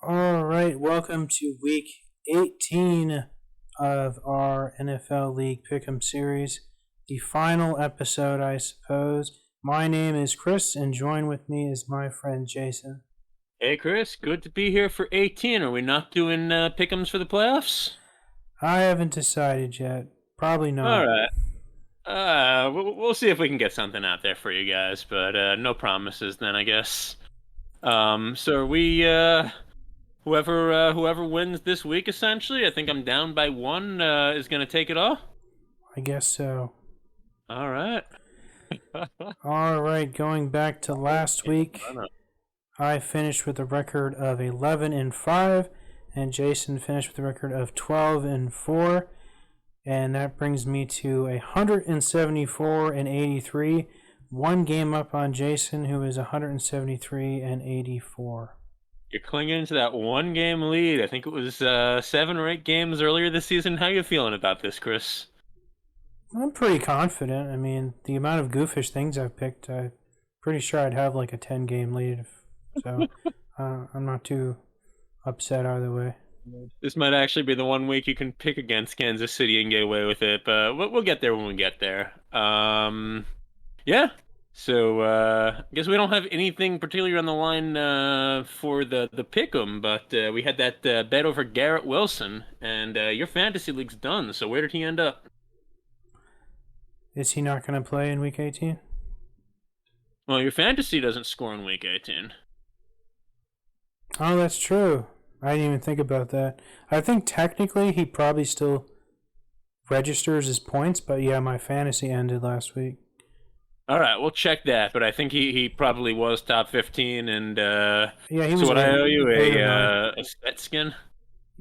All right, welcome to week 18 of our NFL League Pick'em series, the final episode, I suppose. My name is Chris, and join with me is my friend Jason. Hey Chris, good to be here for 18. Are we not doing pick'ems for the playoffs? I haven't decided yet. Probably All not. right. We'll see if we can get something out there for you guys, but no promises then, I guess. So are we whoever wins this week essentially, I think I'm down by one, is gonna take it all. I guess so. All right. All right, going back to last week, Why not? I finished with a record of 11 and 5, and Jason finished with a record of 12 and 4. And that brings me to 174 and 83. One game up on Jason, who is 173 and 84. You're clinging to that one game lead. I think it was 7 or 8 games earlier this season. How you feeling about this, Chris? I'm pretty confident. I mean, the amount of goofish things I've picked, I'm pretty sure I'd have like a 10-game lead. So I'm not too upset either way. This might actually be the one week you can pick against Kansas City and get away with it, but we'll get there when we get there. Yeah. So I guess we don't have anything particularly on the line for the pick'em, but we had that bet over Garrett Wilson, and your fantasy league's done. So where did he end up? Is he not going to play in week 18? Well, your fantasy doesn't score in week 18. Oh, that's true. I didn't even think about that. I think technically he probably still registers his points, but yeah, my fantasy ended last week. All right, we'll check that, but I think he probably was top 15, and Yeah, he so was what I eight, owe you eight or nine. a set skin.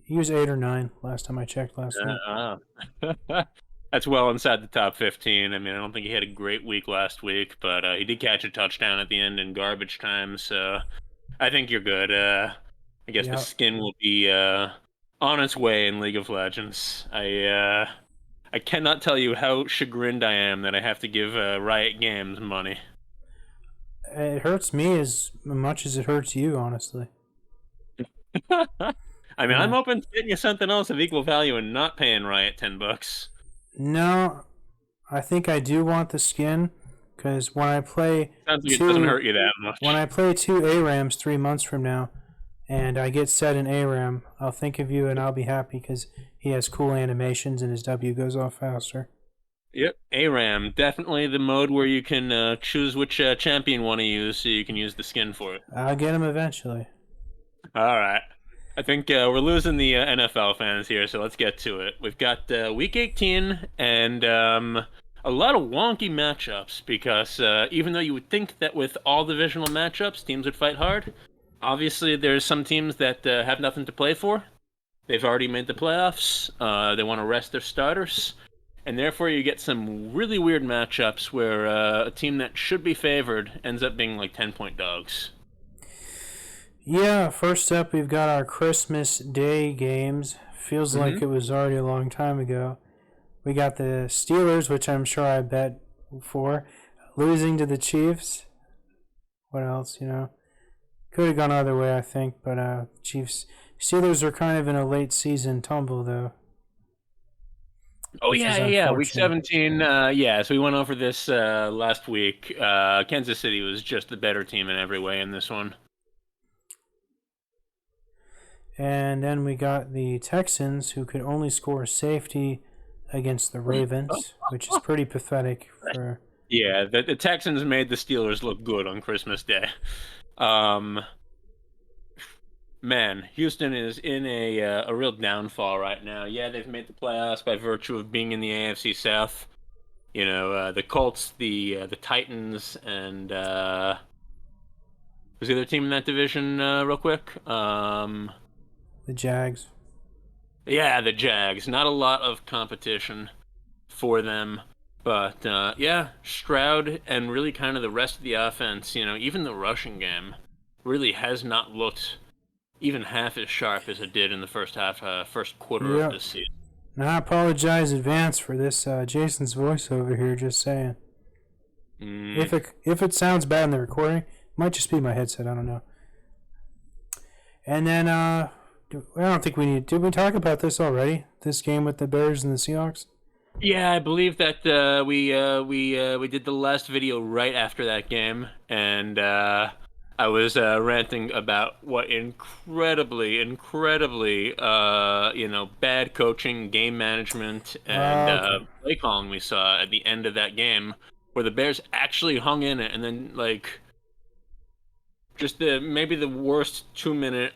He was 8 or 9 last time I checked last week. Uh, That's well inside the top 15. I mean, I don't think he had a great week last week, but he did catch a touchdown at the end in garbage time, so I think you're good. I guess the Yeah, skin will be on its way in League of Legends. I cannot tell you how chagrined I am that I have to give Riot Games money. it hurts me as much as it hurts you, honestly. I mean, I'm Yeah. open to getting you something else of equal value and not paying Riot $10. No, I think I do want the skin because Sounds like it doesn't hurt you that when much. I play two ARAMs 3 months from now, and I get set in ARAM, I'll think of you and I'll be happy because he has cool animations and his W goes off faster. Yep, ARAM, definitely the mode where you can choose which champion you want to use, so you can use the skin for it. I'll get him eventually. All right, I think we're losing the NFL fans here, so let's get to it. We've got Week 18 and a lot of wonky matchups because even though you would think that with all divisional matchups, teams would fight hard, obviously there's some teams that have nothing to play for. They've already made the playoffs. They want to rest their starters. And therefore, you get some really weird matchups where a team that should be favored ends up being like 10-point dogs. Yeah, first up, we've got our Christmas Day games. Feels Mm-hmm. like it was already a long time ago. We got the Steelers, which I'm sure I bet for, losing to the Chiefs. What else, Could have gone either way, I think, but Chiefs. Steelers are kind of in a late season tumble, though, Oh, which yeah, is yeah, yeah. Week unfortunate. 17. Yeah, so we went over this last week. Kansas City was just the better team in every way in this one. And then we got the Texans, who could only score safety against the Ravens, which is pretty pathetic for. Yeah, the Texans made the Steelers look good on Christmas Day. Um, Man, Houston is in a real downfall right now. Yeah, they've made the playoffs by virtue of being in the AFC South. You know, the Colts, the Titans, and who's the other team in that division? Real quick, The Jags. yeah, the Jags. Not a lot of competition for them, but yeah, Stroud and really kind of the rest of the offense. You know, even the rushing game really has not looked even half as sharp as it did in the first quarter of Yep. this season. And I apologize in advance for this Jason's voice over here. Just saying, Mm. if it sounds bad in the recording, it might just be my headset. I don't know. And then, I don't think we need. Did we talk about this already? This game with the Bears and the Seahawks? Yeah, I believe that we did the last video right after that game, and I was ranting about what incredibly bad coaching, game management, and Okay. play calling we saw at the end of that game, where the Bears actually hung in it, and then like just maybe the worst 2 minute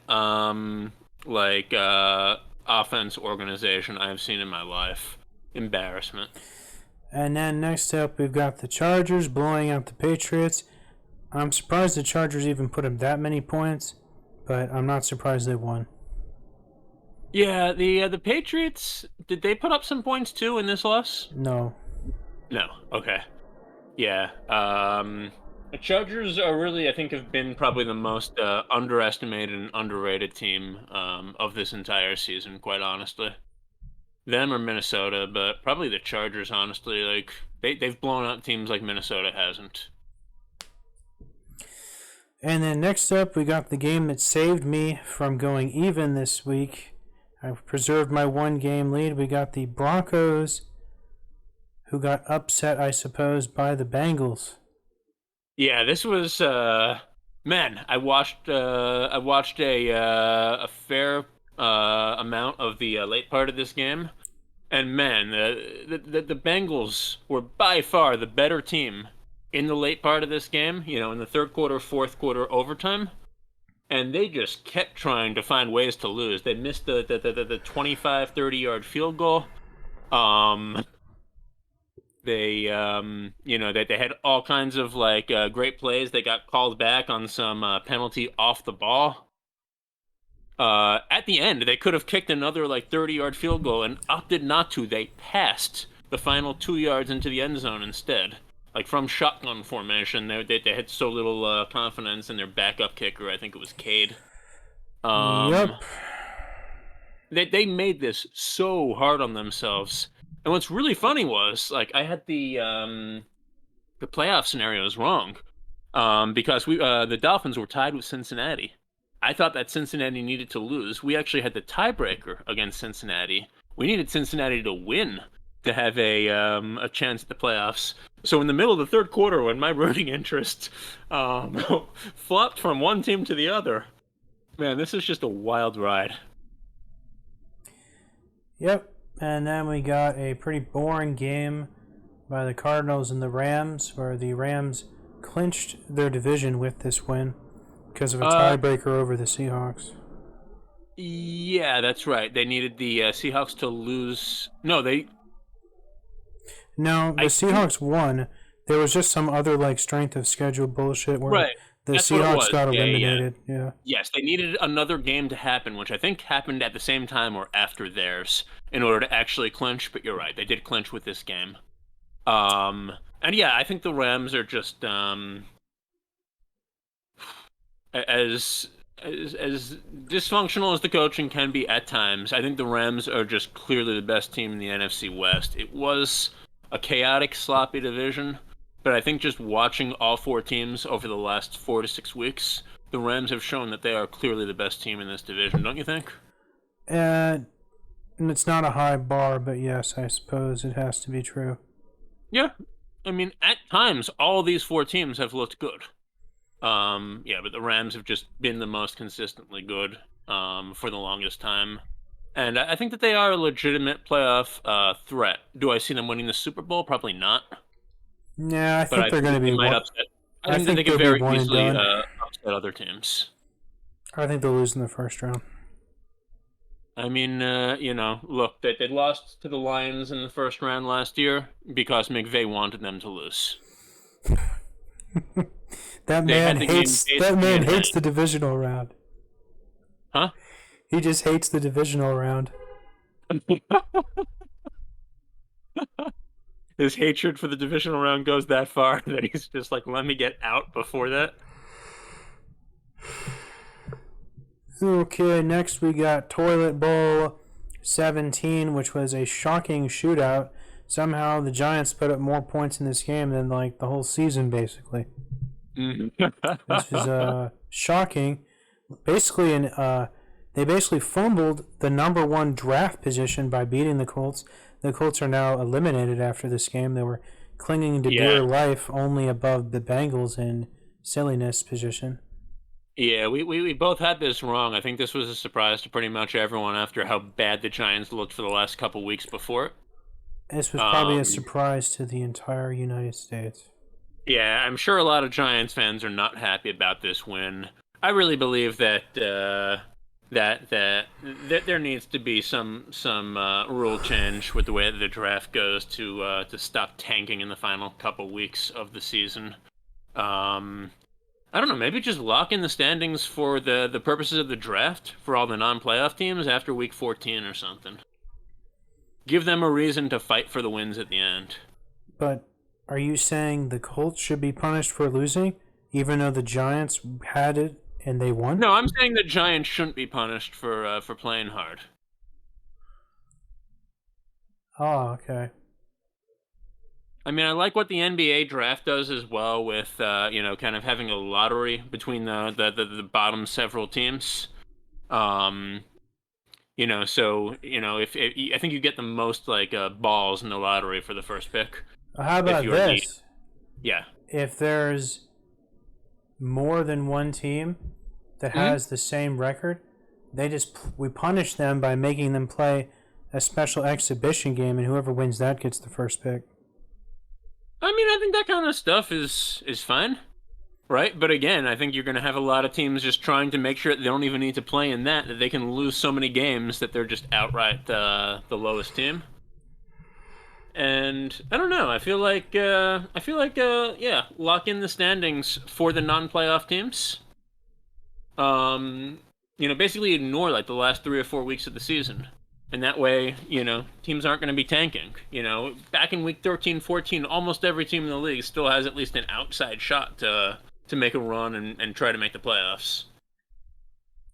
offense organization I've seen in my life. Embarrassment. And then next up, we've got the Chargers blowing out the Patriots. I'm surprised the Chargers even put up that many points, but I'm not surprised they won. Yeah, the Patriots, did they put up some points too in this loss? No. No. Okay. Yeah. The Chargers are really, I think, have been probably the most underestimated and underrated team of this entire season, quite honestly. Them or Minnesota, but probably the Chargers, honestly. Like they've blown out teams like Minnesota hasn't. And then next up, we got the game that saved me from going even this week. I preserved my one game lead. We got the Broncos, who got upset, I suppose, by the Bengals. Yeah, this was man. I watched a fair amount of the late part of this game, and man, the Bengals were by far the better team in the late part of this game. You know, in the third quarter, fourth quarter, overtime, and they just kept trying to find ways to lose. They missed the 25, 30-yard field goal. Um, they had all kinds of great plays. They got called back on some penalty off the ball. At the end, they could have kicked another 30-yard field goal and opted not to. They passed the final 2 yards into the end zone instead. Like from shotgun formation, they had so little confidence in their backup kicker. I think it was Cade. Um, Yep. they made this so hard on themselves. And what's really funny was I had the playoff scenarios wrong, because the Dolphins were tied with Cincinnati. I thought that Cincinnati needed to lose. We actually had the tiebreaker against Cincinnati. We needed Cincinnati to win to have a chance at the playoffs. So in the middle of the third quarter, when my rooting interest flopped from one team to the other, man, this is just a wild ride. Yep. And then we got a pretty boring game by the Cardinals and the Rams, where the Rams clinched their division with this win because of a tiebreaker over the Seahawks. Yeah, that's right. They needed the Seahawks to lose. No, the Seahawks won. There was just some other strength of schedule bullshit where right. the That's what it Seahawks was. got Yeah, eliminated. Yeah. Yes, they needed another game to happen, which I think happened at the same time or after theirs, in order to actually clinch. But you're right, they did clinch with this game. And yeah, I think the Rams are just as dysfunctional as the coaching can be at times. I think the Rams are just clearly the best team in the NFC West. It was a chaotic, sloppy division, but I think just watching all four teams over the last 4 to 6 weeks, the Rams have shown that they are clearly the best team in this division, don't you think? And it's not a high bar, but yes, I suppose it has to be true. Yeah. I mean, at times, all these four teams have looked good. Yeah, but the Rams have just been the most consistently good for the longest time. And I think that they are a legitimate playoff threat. Do I see them winning the Super Bowl? Probably not. Yeah, I think they're going to be might one. upset. I think that they could very easily upset other teams. I think they'll lose in the first round. I mean, look, they lost to the Lions in the first round last year because McVay wanted them to lose. That man hates the divisional round. Huh? He just hates the divisional round. His hatred for the divisional round goes that far that he's just like, let me get out before that. Okay, next we got Toilet Bowl 17, which was a shocking shootout. Somehow the Giants put up more points in this game than the whole season, basically. This was shocking. basically they basically fumbled the number one draft position by beating the Colts. The Colts are now eliminated after this game. They were clinging to Yeah, dear life only above the Bengals in silliness position. yeah, we both had this wrong. I think this was a surprise to pretty much everyone after how bad the Giants looked for the last couple weeks before it. This was probably a Um, surprise to the entire United States. yeah, I'm sure a lot of Giants fans are not happy about this win. I really believe that that there needs to be some rule change with the way that the draft goes to stop tanking in the final couple weeks of the season. Um, I don't know, maybe just lock in the standings for the purposes of the draft for all the non-playoff teams after week 14 or something. Give them a reason to fight for the wins at the end. But are you saying the Colts should be punished for losing, even though the Giants had it and they won? No, I'm saying the Giants shouldn't be punished for playing hard. Oh, okay. I mean, I like what the NBA draft does as well, with kind of having a lottery between the bottom several teams. Um, so if I think you get the most like balls in the lottery for the first pick How if about you're the this? yeah. If there's more than one team that Hmm. has the same record, we punish them by making them play a special exhibition game, and whoever wins that gets the first pick. I mean, I think that kind of stuff is fine, right? But again, I think you're going to have a lot of teams just trying to make sure that they don't even need to play in that they can lose so many games that they're just outright the lowest team. And I don't know. Yeah, lock in the standings for the non-playoff teams. Um, basically ignore like the last 3 or 4 weeks of the season. And that way, teams aren't going to be tanking. Back in week 13, 14, almost every team in the league still has at least an outside shot to make a run and try to make the playoffs.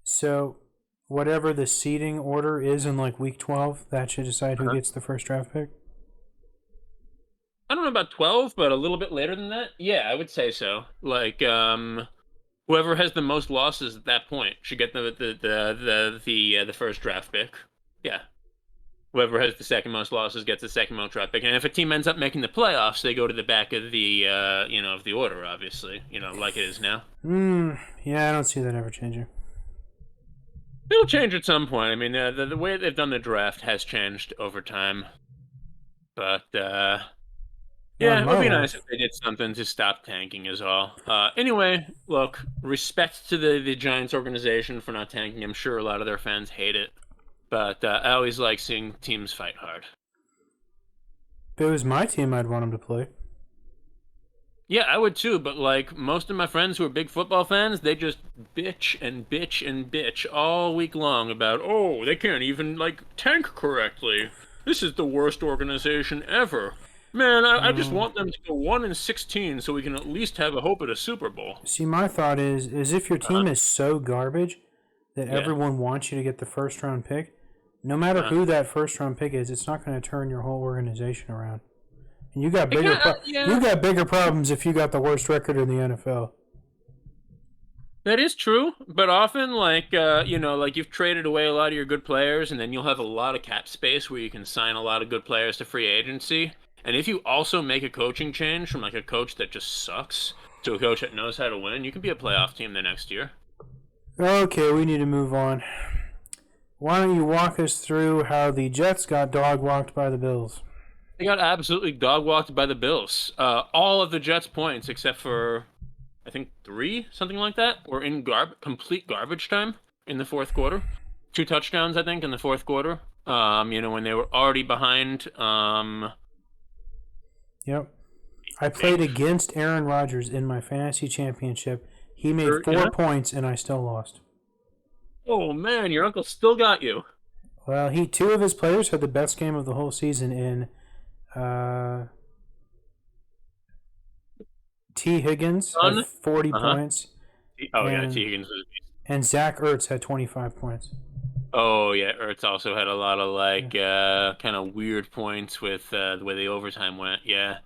So, whatever the seeding order is in like week 12, that should decide who Uh-huh. gets the first draft pick. I don't know about 12, but a little bit later than that. Yeah, I would say so. Like, whoever has the most losses at that point should get the first draft pick. Yeah. Whoever has the second most losses gets the second most draft pick. And if a team ends up making the playoffs, they go to the back of the of the order, obviously, like it is now. Yeah, I don't see that ever changing. It'll change at some point. I mean, the way they've done the draft has changed over time, but Well, it yeah, it would might be nice have. if they did something to stop tanking as well. Anyway, look, respect to the Giants organization for not tanking. I'm sure a lot of their fans hate it, but I always like seeing teams fight hard. If it was my team, I'd want them to play. Yeah, I would too, but like most of my friends who are big football fans, they just bitch and bitch and bitch all week long about, oh, they can't even like tank correctly. This is the worst organization ever. Man, I just Mm. want them to go 1-16 so we can at least have a hope at a Super Bowl. See, my thought is if your Uh-huh. team is so garbage that Yeah. everyone wants you to get the first round pick, no matter Uh-huh. who that first round pick is, it's not going to turn your whole organization around. And It kind of, you yeah. got bigger problems if you got the worst record in the NFL. That is true, but often, like, like you've traded away a lot of your good players, and then you'll have a lot of cap space where you can sign a lot of good players to free agency. And if you also make a coaching change from like a coach that just sucks to a coach that knows how to win, you can be a playoff team the next year. Okay, we need to move on. Why don't you walk us through how the Jets got dog walked by the Bills? They got absolutely dog walked by the Bills. All of the Jets' points, except for I think three, something like that, were in complete garbage time in the fourth quarter. Two touchdowns, I think, in the fourth quarter. When they were already behind. Yep. I played against Aaron Rodgers in my fantasy championship. He made Yeah. 4 points and I still lost. Oh man, your uncle still got you. Well, two of his players had the best game of the whole season in uh, T. Higgins had Son. 40 Uh huh. points Oh yeah, T and Higgins was. Zach Ertz had 25 points. Oh yeah, Ertz also had a lot of Yeah. like kind of weird points with the way the overtime went. Yeah.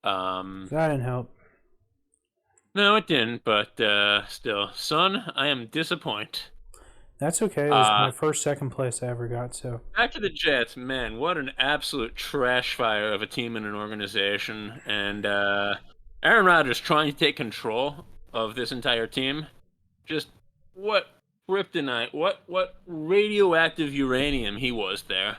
Um. That didn't help. No, it didn't, but still. Son, I am disappointed. That's okay. It was Uh, my first second place I ever got, so. Back to the Jets, man, what an absolute trash fire of a team and an organization. And Aaron Rodgers trying to take control of this entire team. Just what kryptonite, what radioactive uranium he was there.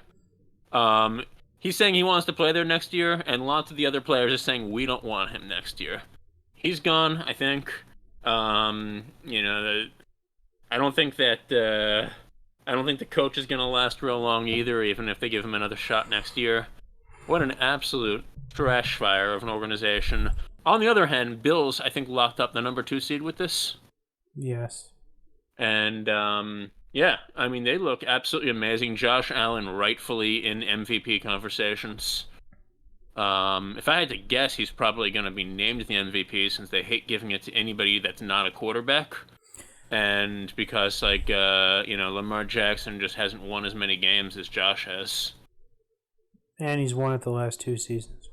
Um, he's saying he wants to play there next year, and lots of the other players are saying we don't want him next year. He's gone, I think. You know, I don't think that I don't think the coach is going to last real long either, even if they give him another shot next year. What an absolute trash fire of an organization. On the other hand, Bills, I think, locked up the number 2 seed with this. Yes. And yeah, I mean, they look absolutely amazing. Josh Allen rightfully in MVP conversations. If I had to guess, he's probably going to be named the MVP since they hate giving it to anybody that's not a quarterback. And because, like, Lamar Jackson just hasn't won as many games as Josh has. And he's won it the last 2 seasons.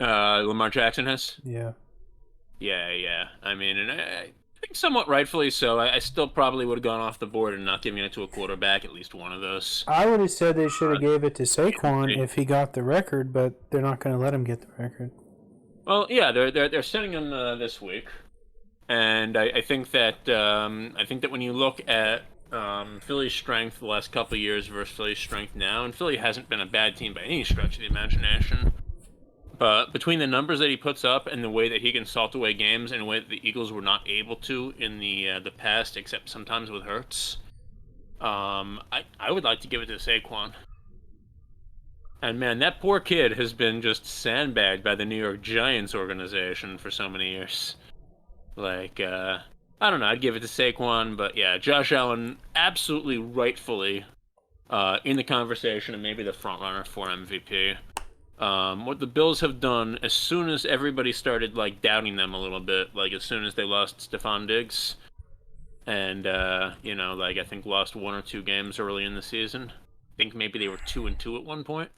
Lamar Jackson has? Yeah. Yeah. I mean, and I think somewhat rightfully so. I still probably would have gone off the board and not giving it to a quarterback, at least one of those. I would have said they should have gave it to Saquon MVP. if he got the record, but they're not going to let him get the record. Well, yeah, they're sending him this week, and I think that when you look at Philly's strength the last couple of years versus Philly's strength now, and Philly hasn't been a bad team by any stretch of the imagination. But between the numbers that he puts up and the way that he can salt away games in a way that the Eagles were not able to in the past, except sometimes with Hurts, I would like to give it to Saquon. And man, that poor kid has been just sandbagged by the New York Giants organization for so many years. Like, I don't know, I'd give it to Saquon, but yeah, Josh Allen absolutely rightfully in the conversation and maybe the front runner for MVP. What the Bills have done as soon as everybody started like doubting them a little bit, like as soon as they lost Stephon Diggs, and I think lost 1 or 2 games early in the season. I think maybe they were 2-2 at one point.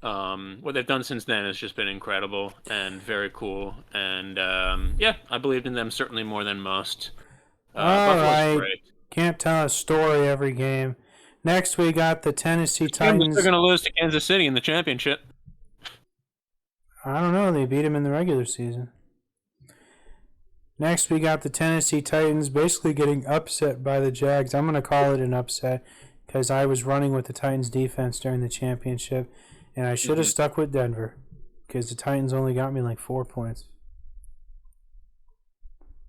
What they've done since then has just been incredible and very cool, and yeah, I believed in them certainly more than most. All Buffalo's right. great. Can't tell a story every game. Next, we got the Tennessee They're Titans. going to lose to Kansas City in the championship. I don't know. They beat him in the regular season. Next, we got the Tennessee Titans basically getting upset by the Jags. I'm going to call it an upset because I was running with the Titans defense during the championship, and I should have stuck with Denver because the Titans only got me like 4 points.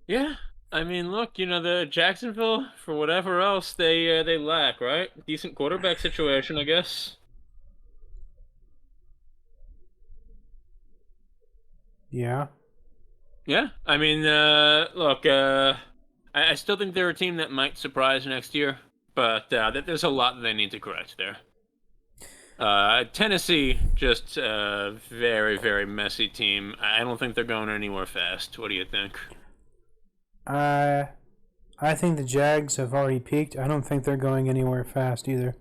Yeah, I mean, look, the Jacksonville, for whatever else they lack, right? Decent quarterback situation, I guess. Yeah. Yeah, I mean, look, I still think they're a team that might surprise next year, but there's a lot that they need to correct there. Tennessee, just a very, very messy team. I don't think they're going anywhere fast. What do you think? I think the Jags have already peaked. I don't think they're going anywhere fast either.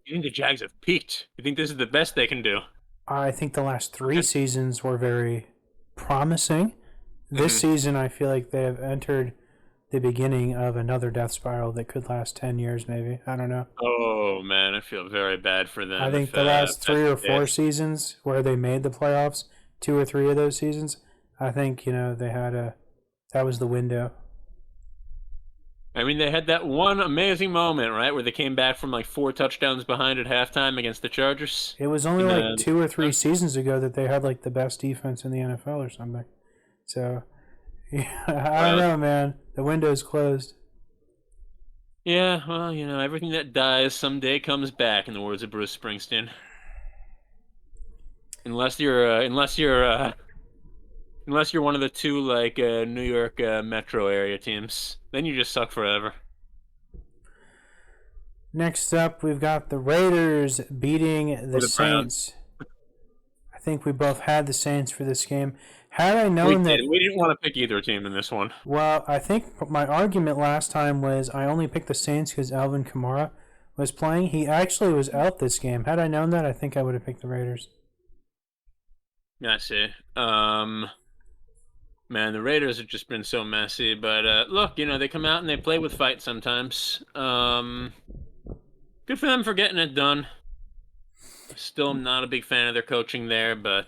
You think the Jags have peaked? You think this is the best they can do? I think the last 3 seasons were very promising. This season, I feel like they have entered the beginning of another death spiral that could last 10 years, maybe. I don't know. Oh man, I feel very bad for them. I think If the last that's 3 or 4 the seasons where they made the playoffs, 2 or 3 of those seasons, I think, they had that was the window. I mean, they had that one amazing moment, right, where they came back from like 4 touchdowns behind at halftime against the Chargers. It was only In like the- 2 or 3 seasons ago that they had like the best defense in the NFL or something. So, yeah, I don't know, man. The window's closed. Yeah, well, everything that dies someday comes back, in the words of Bruce Springsteen. Unless you're one of the two like New York metro area teams, then you just suck forever. Next up, we've got the Raiders beating the The Browns. Saints. I think we both had the Saints for this game. Had I We known that, did. We didn't want to pick either team in this one. well, I think my argument last time was I only picked the Saints because Alvin Kamara was playing. He actually was out this game. Had I known that, I think I would have picked the Raiders. I see. Man, the Raiders have just been so messy. But look, they come out and they play with fight sometimes. Good for them for getting it done. Still not a big fan of their coaching there, but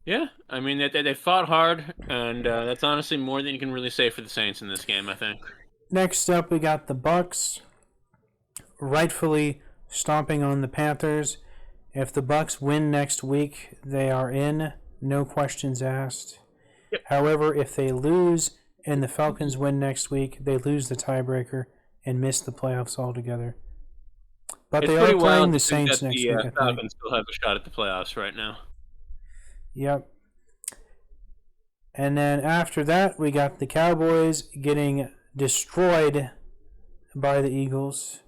yeah, I mean they fought hard, and that's honestly more than you can really say for the Saints in this game, I think. Next up, we got the Bucks, rightfully stomping on the Panthers. If the Bucks win next week, they are in, no questions asked. Yep. However, if they lose and the Falcons win next week, they lose the tiebreaker and miss the playoffs altogether. But It's they pretty are playing wild the to think Saints that next the week, I think. Falcons still have a shot at the playoffs right now. Yep. And then after that, we got the Cowboys getting destroyed by the Eagles.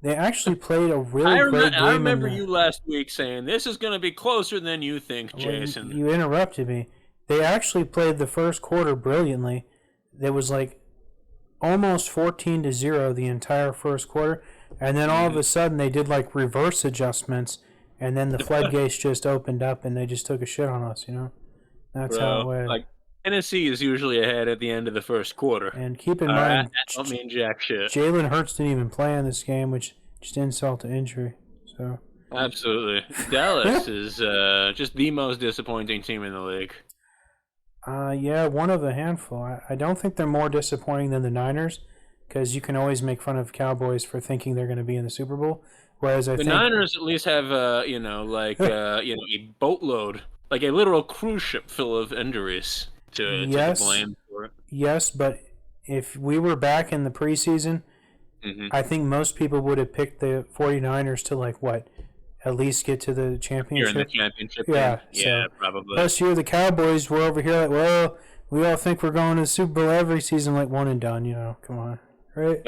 They actually played a really great game. I remember you last week saying this is going to be closer than you think, Jason. You interrupted me. They actually played the first quarter brilliantly. There was like almost 14-0 the entire first quarter, and then all of a sudden they did like reverse adjustments, and then the floodgates just opened up, and they just took a shit on us. That's how it went. Like Tennessee is usually ahead at the end of the first quarter. And keep in mind, that don't mean jack shit. Jalen Hurts didn't even play in this game, which just insult to injury. So absolutely, Dallas is just the most disappointing team in the league. Yeah, one of a handful. I don't think they're more disappointing than the Niners, because you can always make fun of Cowboys for thinking they're going to be in the Super Bowl. Whereas I think Niners at least have a boatload, like a literal cruise ship full of injuries to blame for it. Yes, but if we were back in the preseason, I think most people would have picked the 49ers to at least get to the championship. You're in the championship. Yeah, yeah, probably. Plus, you're the Cowboys. We're over here well, we all think we're going to the Super Bowl every season, one and done. Come on, right?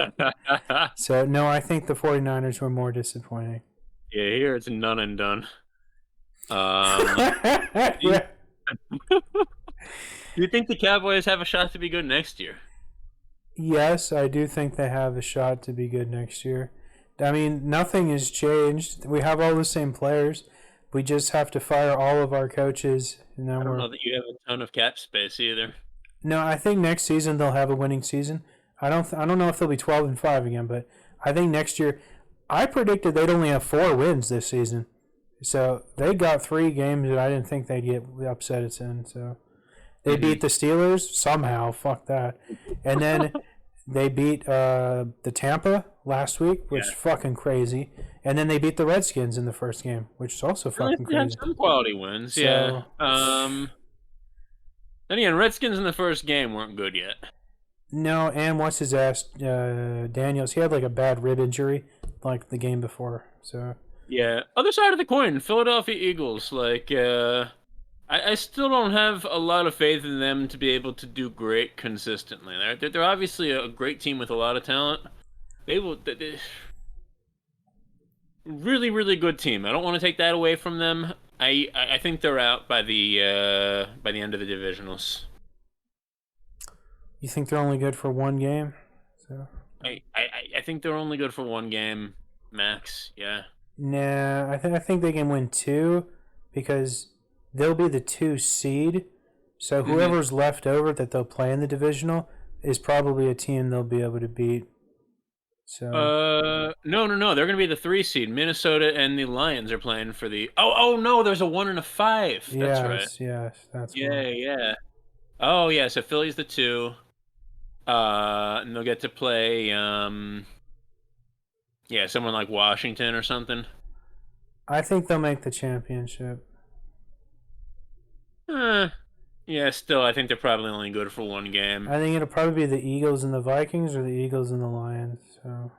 So no, I think the 49ers were more disappointing. Yeah, here it's none and done. Yeah. Do you think the Cowboys have a shot to be good next year? Yes, I do think they have a shot to be good next year. I mean, nothing has changed. We have all the same players. We just have to fire all of our coaches. And then I don't know that you have a ton of cap space either. No, I think next season they'll have a winning season. I don't know if they'll be 12-5 again, but I think next year. I predicted they'd only have 4 wins this season, so they got 3 games that I didn't think they'd get upset in. So they beat the Steelers somehow. Fuck that, and then they beat the Tampa last week, which is fucking crazy. And then they beat the Redskins in the first game, which is also fucking crazy. Had some quality wins, yeah. Then again, Redskins in the first game weren't good yet. No, and what's his ass, Daniels? He had a bad rib injury, the game before. So yeah, other side of the coin, Philadelphia Eagles. I still don't have a lot of faith in them to be able to do great consistently. They're obviously a great team with a lot of talent. They really, really good team. I don't want to take that away from them. I think they're out by the end of the divisionals. You think they're only good for 1 game? So I think they're only good for 1 game max. Yeah. Nah, I think they can win 2 because they'll be the 2 seed. So whoever's left over that they'll play in the divisional is probably a team they'll be able to beat. So no, they're gonna be the 3 seed. Minnesota and the Lions are playing for the. Oh no, there's a 1 and a 5. That's right. Yes, that's yeah. Oh yeah, so Philly's the 2. And they'll get to play, someone like Washington or something. I think they'll make the championship. Yeah, still, I think they're probably only good for 1 game. I think it'll probably be the Eagles and the Vikings or the Eagles and the Lions. So,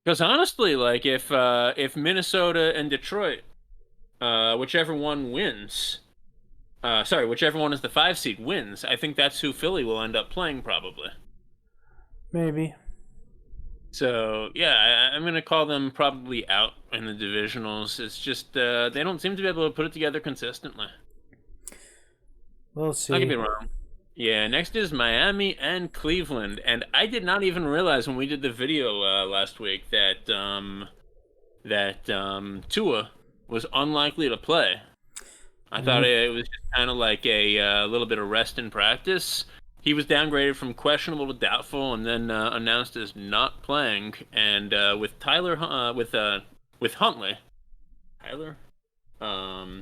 because honestly, if Minnesota and Detroit, whichever one wins. Whichever one is the 5 seed wins. I think that's who Philly will end up playing, probably. Maybe. So, yeah, I'm going to call them probably out in the divisionals. It's just they don't seem to be able to put it together consistently. We'll see. I could be wrong. Yeah, next is Miami and Cleveland. And I did not even realize when we did the video last week that Tua was unlikely to play. I thought Mhm. it was just kind of like a little bit of rest in practice. He was downgraded from questionable to doubtful, and then announced as not playing. And with with Huntley, Tyler. I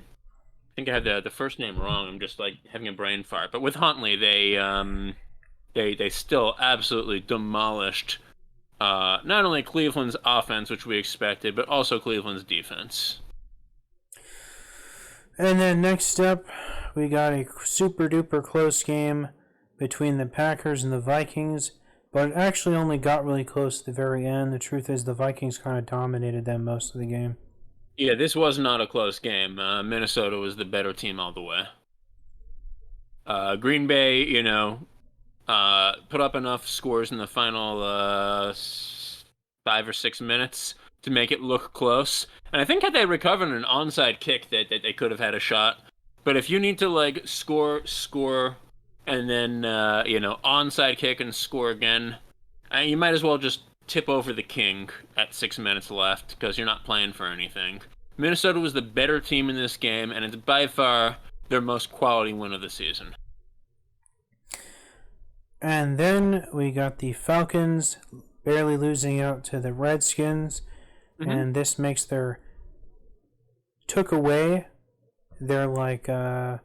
think I had the first name wrong. I'm just like having a brain fart. But with Huntley, they still absolutely demolished not only Cleveland's offense, which we expected, but also Cleveland's defense. And then next up, we got a super duper close game between the Packers and the Vikings, but it actually only got really close at the very end. The truth is, the Vikings kind of dominated them most of the game. Yeah, this was not a close game. Minnesota was the better team all the way. Green Bay, put up enough scores in the final 5 or 6 minutes to make it look close. And I think had they recovered an onside kick, that they could have had a shot. But if you need to like score, and then onside kick and score again, you might as well just tip over the king at 6 minutes left because you're not playing for anything. Minnesota was the better team in this game, and it's by far their most quality win of the season. And then we got the Falcons barely losing out to the Redskins, Mm-hmm. and this makes took away their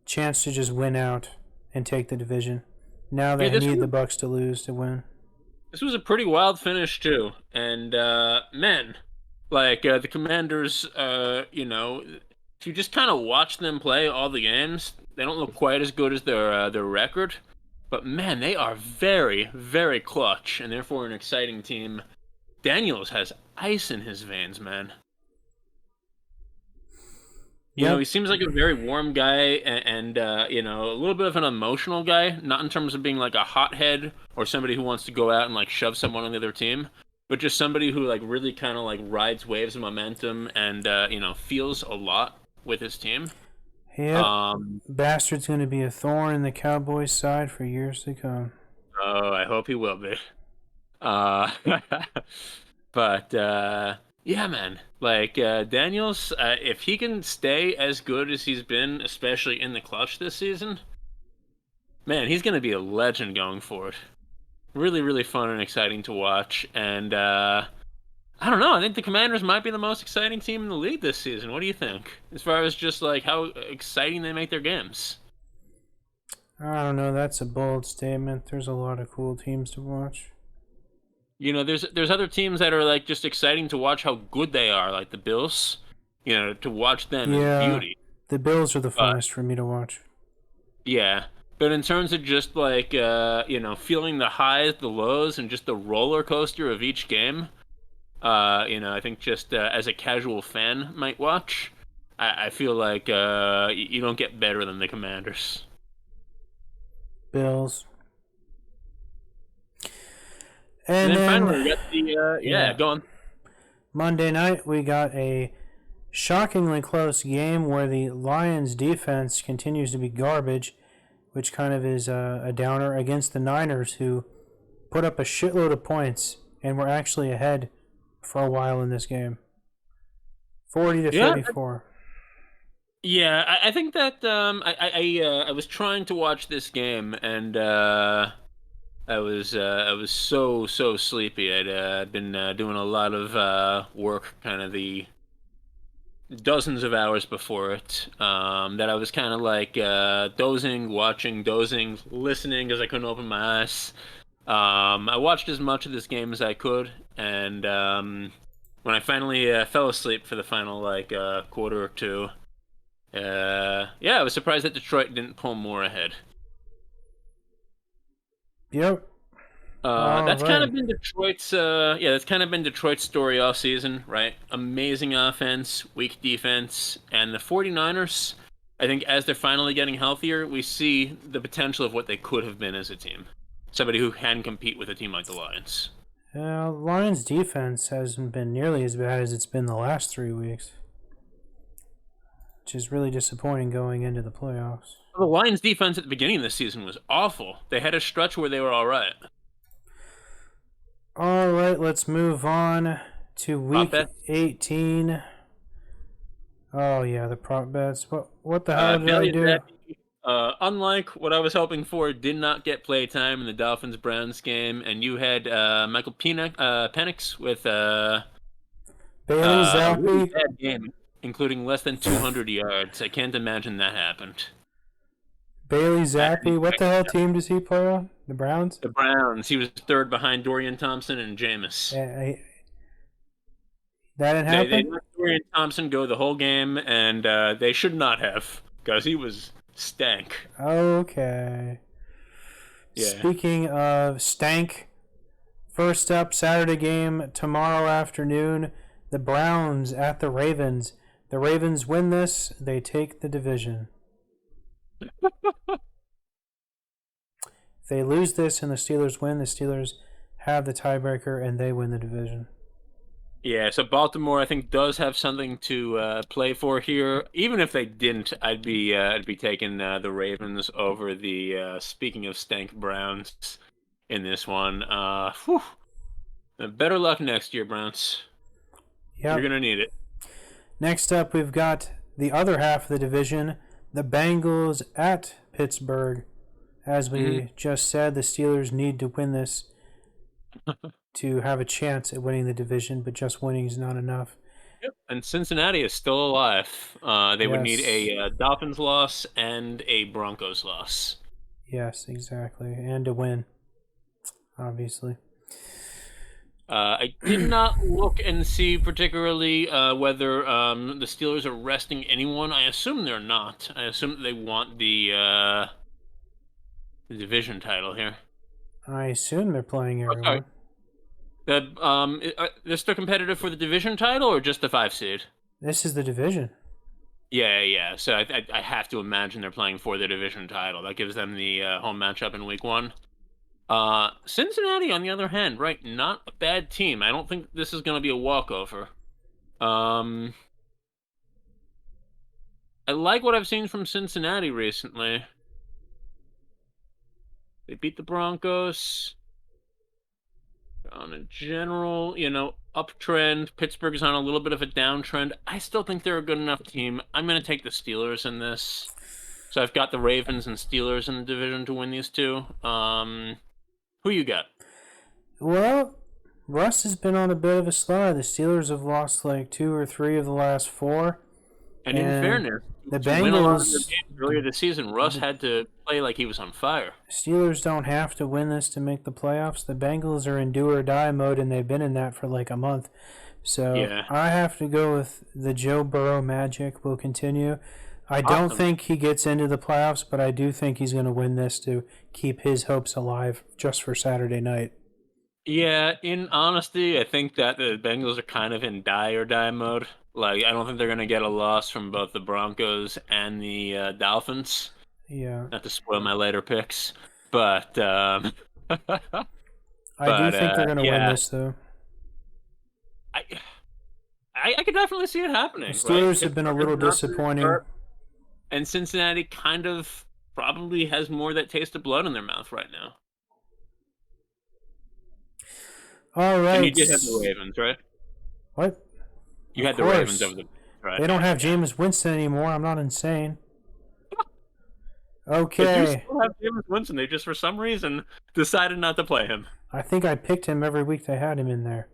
chance to just win out and take the division. Now Yeah, they need the Bucks to lose to win. this was a pretty wild finish too, and man, like the Commanders, if you just kind of watch them play all the games, they don't look quite as good as their record, but man, they are very, very clutch, and therefore an exciting team. Daniels has ice in his veins, man. He Yep. seems like a very warm guy and a little bit of an emotional guy, not in terms of being like a hothead or somebody who wants to go out and like shove someone on the other team, but just somebody who like really kind of like rides waves of momentum and feels a lot with his team. Yep. Um, Bastard's going to be a thorn in the Cowboys' side for years to come. oh, I hope he will be. Uh, but yeah, man. Like Daniels, if he can stay as good as he's been, especially in the clutch this season, man, he's gonna be a legend going forward. Really, really fun and exciting to watch. And I don't know. I think the Commanders might be the most exciting team in the league this season. What do you think? As far as just like how exciting they make their games. I don't know. That's a bold statement. There's a lot of cool teams to watch. There's other teams that are like just exciting to watch how good they are, like the Bills. To watch them is Yeah, beauty. the Bills are the But funnest for me to watch. yeah, but in terms of just like feeling the highs, the lows, and just the roller coaster of each game, I think just as a casual fan might watch, I feel like you don't get better than the Commanders. Bills. And And then finally, then, we got the yeah, go on. Monday night, we got a shockingly close game where the Lions' defense continues to be garbage, which kind of is a downer against the Niners, who put up a shitload of points and were actually ahead for a while in this game. 40 to Yeah, 34. yeah. I think that I was trying to watch this game and I was so sleepy. I'd been doing a lot of work, kind of the dozens of hours before it. That I was kind of like dozing, watching, dozing, listening because I couldn't open my eyes. I watched as much of this game as I could, and when I finally fell asleep for the final like quarter or two, yeah, I was surprised that Detroit didn't pull more ahead. Yep. All That's kind right. of been that's kind of been Detroit's story all season, right? Amazing offense, weak defense, and the 49ers, I think as they're finally getting healthier, we see the potential of what they could have been as a team. Somebody who can compete with a team like the Lions. Lions' defense hasn't been nearly as bad as it's been the last 3 weeks, which is really disappointing going into the playoffs. The Lions defense at the beginning of the season was awful. They had a stretch where they were all right. All right, let's move on to Pop week that. 18. Oh yeah, the prop bets. What the hell did I Bailey do? Zappi, unlike what I was hoping for, did not get play time in the Dolphins Browns game, and you had Michael Penix with Bailey a really Zappi. bad game, including less than 200 yards. I can't imagine that happened. Bailey I Zappi. didn't What the hell team does he play on? The Browns. The Browns. He was third behind Dorian Thompson and Jameis. That didn't They happen. let Dorian Thompson go the whole game, and they should not have, because he was stank. Okay. Yeah. Speaking of stank, first up, Saturday game tomorrow afternoon. The Browns at the Ravens. The Ravens win this, they take the division. If they lose this and the Steelers win, the Steelers have the tiebreaker and they win the division. Yeah, so Baltimore, I think, does have something to play for here. Even if they didn't, I'd be taking the Ravens over the speaking of stank Browns in this one. Whew. Better luck next year, Browns. You're Yep. gonna need it. Next up, we've got the other half of the division, the Bengals at Pittsburgh. As we just said, the Steelers need to win this to have a chance at winning the division, but just winning is not enough. Yep. And Cincinnati is still alive. They would need Yes, a Dolphins loss and a Broncos loss. yes, exactly. And to win, obviously. I did not look and see particularly whether the Steelers are resting anyone. I assume they're not. I assume that they want the division title here. I assume they're playing Oh, sorry. everyone. They're still competitive for the division title or just the 5 seed? This is the division. Yeah, yeah. So I have to imagine they're playing for the division title. That gives them the home matchup in week 1. Cincinnati, on the other hand, right, not a bad team. I don't think this is going to be a walkover. I like what I've seen from Cincinnati recently. They beat the Broncos. On a general, uptrend. Pittsburgh is on a little bit of a downtrend. I still think they're a good enough team. I'm going to take the Steelers in this. So I've got the Ravens and Steelers in the division to win these two. Who you got? Well, Russ has been on a bit of a slide. The Steelers have lost like 2 or 3 of the last 4. And in fairness, the to win a lot of their Bengals, games earlier this season, Russ had to play like he was on fire. Steelers don't have to win this to make the playoffs. The Bengals are in do or die mode, and they've been in that for like a month. So Yeah. I have to go with the Joe Burrow magic will continue. I don't think he gets into the playoffs, but I do think he's going to win this to keep his hopes alive just for Saturday night. Yeah, in honesty, I think that the Bengals are kind of in die or die mode. Like, I don't think they're going to get a loss from both the Broncos and the Dolphins. Yeah. Not to spoil my later picks, but I do think they're going to win this, though. I, I could definitely see it happening. The Steelers have been a Pittsburgh little is not disappointing. sharp, and Cincinnati kind of probably has more of that taste of blood in their mouth right now. All right. And you did have the Ravens, right? What? You had the Ravens over the right? They don't have Jameis Winston anymore. I'm not insane. They do Okay. still have Jameis Winston. They just, for some reason, decided not to play him. I think I picked him every week they had him in there.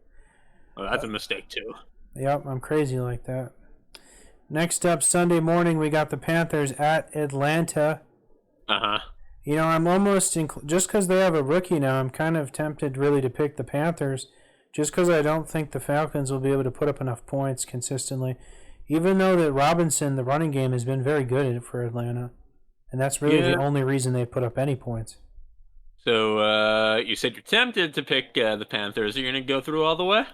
Well, that's a mistake, too. Yep, I'm crazy like that. Next up, Sunday morning, we got the Panthers at Atlanta. Uh-huh. You know, I'm almost, just because they have a rookie now, I'm kind of tempted really to pick the Panthers, just because I don't think the Falcons will be able to put up enough points consistently, even though that Robinson, the running game, has been very good for Atlanta. And that's really the only reason they put up any points. So, you said you're tempted to pick the Panthers. Are you going to go through all the way?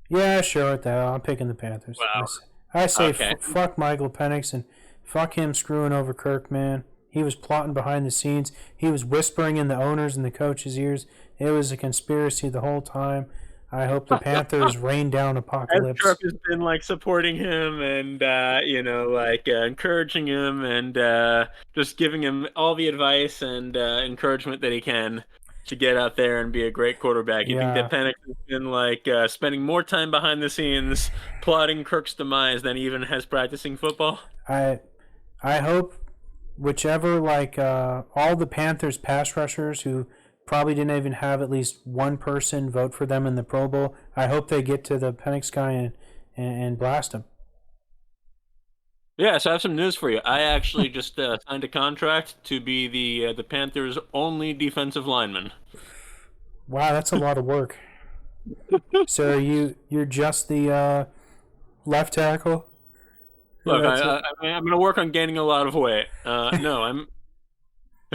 Yeah, sure, with that. I'm picking the Panthers. Wow. I say Okay. fuck Michael Penix and fuck him screwing over Kirk, man. He was plotting behind the scenes. He was whispering in the owners and the coaches' ears. It was a conspiracy the whole time. I hope the Panthers rain down apocalypse. Kirk has been supporting him and encouraging him and just giving him all the advice and encouragement that he can. to get out there and be a great quarterback. You think that Yeah, Penix has been like spending more time behind the scenes plotting Kirk's demise than he even has practicing football? I I hope whichever all the Panthers pass rushers who probably didn't even have at least one person vote for them in the Pro Bowl. I hope they get to the Penix guy and blast him. Yeah, so I have some news for you. I actually just signed a contract to be the Panthers' only defensive lineman. Wow, that's a lot of work. So you're just the left tackle. Look, That's it. I'm going to work on gaining a lot of weight. No, I'm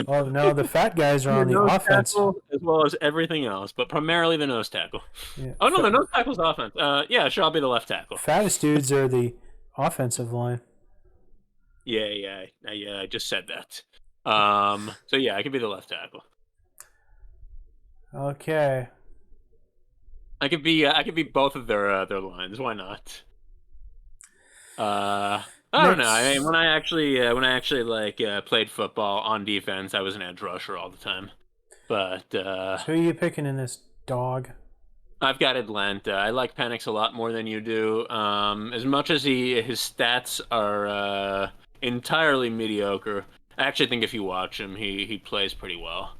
Oh no, the fat guys are the on the nose offense. tackle as well as everything else, but primarily the nose tackle. Yeah, Oh no, the nose tackle's offense. Yeah, sure, I'll be the left tackle. fattest dudes are the offensive line. I just said that. So yeah, I could be the left tackle. Okay. I could be both of their lines. Why not? I don't know. I mean, Next, when I actually played football on defense, I was an edge rusher all the time. But so who are you picking in this dog? I've got Atlanta. I like Penix a lot more than you do. As much as his stats are entirely mediocre, I actually think if you watch him, he plays pretty well.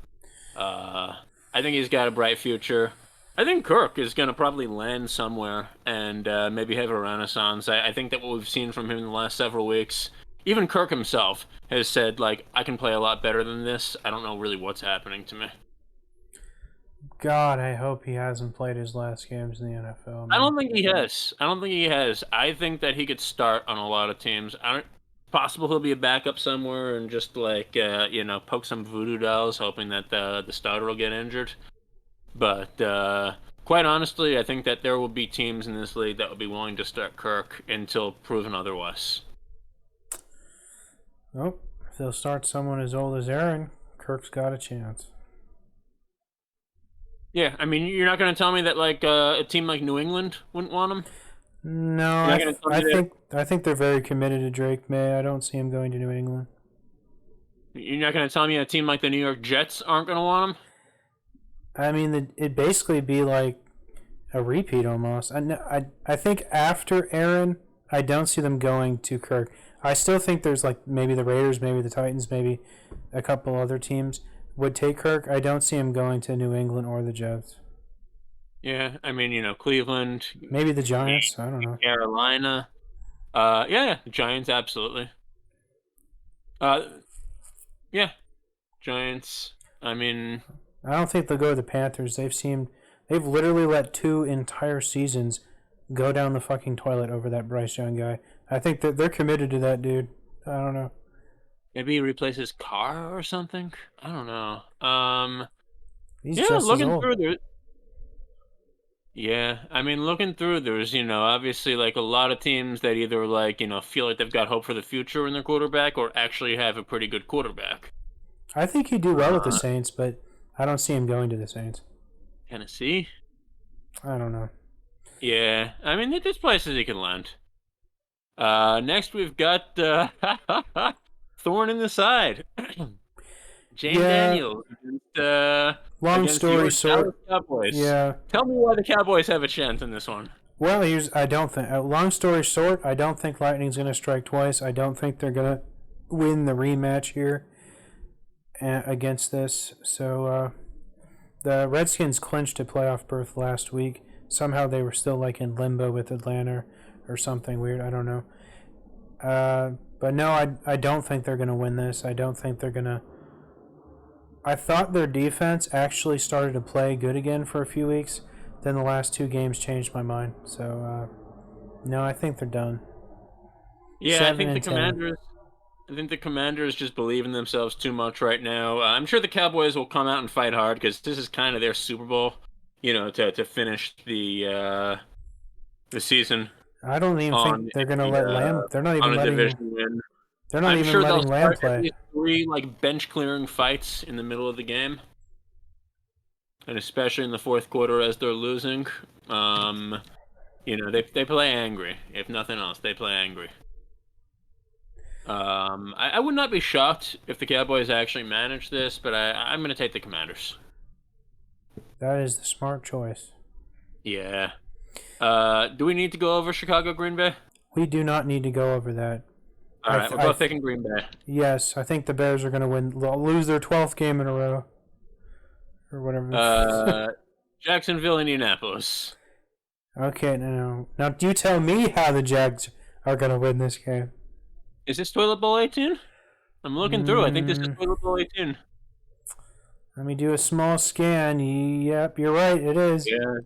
Uh, I think he's got a bright future. I think Kirk is going to probably land somewhere and maybe have a renaissance. I think that what we've seen from him in the last several weeks, even Kirk himself has said, like, I can play a lot better than this. I don't know really what's happening to me. God, I hope he hasn't played his last games in the NFL, I man. don't think he has. I don't think he has. I think that he could start on a lot of teams. I don't. Possible he'll be a backup somewhere and just poke some voodoo dolls, hoping that the starter will get injured. But quite honestly, I think that there will be teams in this league that will be willing to start Kirk until proven otherwise. Oh, if they'll start someone as old as Aaron, Kirk's got a chance. Yeah, I mean, you're not going to tell me that a team like New England wouldn't want him. No, You're not going to tell me that. I think they're very committed to Drake May. I don't see him going to New England. You're not going to tell me a team like the New York Jets aren't going to want him. I mean, it'd basically be like a repeat almost. I think after Aaron, I don't see them going to Kirk. I still think there's like maybe the Raiders, maybe the Titans, maybe a couple other teams would take Kirk. I don't see him going to New England or the Jets. Yeah, I mean, Cleveland, Maybe the Giants. I don't know. Carolina. Yeah, Giants, absolutely. Uh, yeah, Giants. I mean, I don't think they'll go to the Panthers. They've literally let 2 entire seasons go down the fucking toilet over that Bryce Young guy. I think that they're committed to that dude. I don't know. maybe he replaces Carr or something. I don't know. He's Yeah, just as looking old. through there. Yeah, I mean, looking through, there's, obviously like a lot of teams that either feel like they've got hope for the future in their quarterback or actually have a pretty good quarterback. I think he'd do well with the Uh, Saints, but I don't see him going to the Saints. Tennessee. I don't know. Yeah, I mean, there's places he can land. Next we've got Thorn in the side. Jane Yeah, Daniels long against your story Dallas short. Cowboys. Yeah. Tell me why the Cowboys have a chance in this one. Well, I don't think. Long story short, I don't think Lightning's going to strike twice. I don't think they're going to win the rematch here against this. So the Redskins clinched a playoff berth last week. Somehow they were still like in limbo with Atlanta or something weird. I don't know. But no, I don't think they're going to win this. I don't think they're going to. I thought their defense actually started to play good again for a few weeks. Then the last 2 games changed my mind. So no, I think they're done. Yeah, 7-10. I think the Commanders just believe in themselves too much right now. I'm sure the Cowboys will come out and fight hard because this is kind of their Super Bowl, to finish the season I don't even think on they're gonna let Lamb. They're not even a letting. division win. They're not I'm even sure they'll letting Lamb start at play. least 3 bench clearing fights in the middle of the game, and especially in the fourth quarter as they're losing. They play angry. If nothing else, they play angry. I would not be shocked if the Cowboys actually manage this, but I'm going to take the Commanders. That is the smart choice. Yeah. Do we need to go over Chicago Green Bay? We do not need to go over that. All right, we're both taking Green Bay. Yes, I think the Bears are going to win. They'll lose their 12th game in a row, or whatever. Jacksonville, Indianapolis. Okay, now you tell me how the Jags are going to win this game. Is this Toilet Bowl 18? I'm looking through. I think this is Toilet Bowl 18. Let me do a small scan. Yep, you're right. It is. Yeah.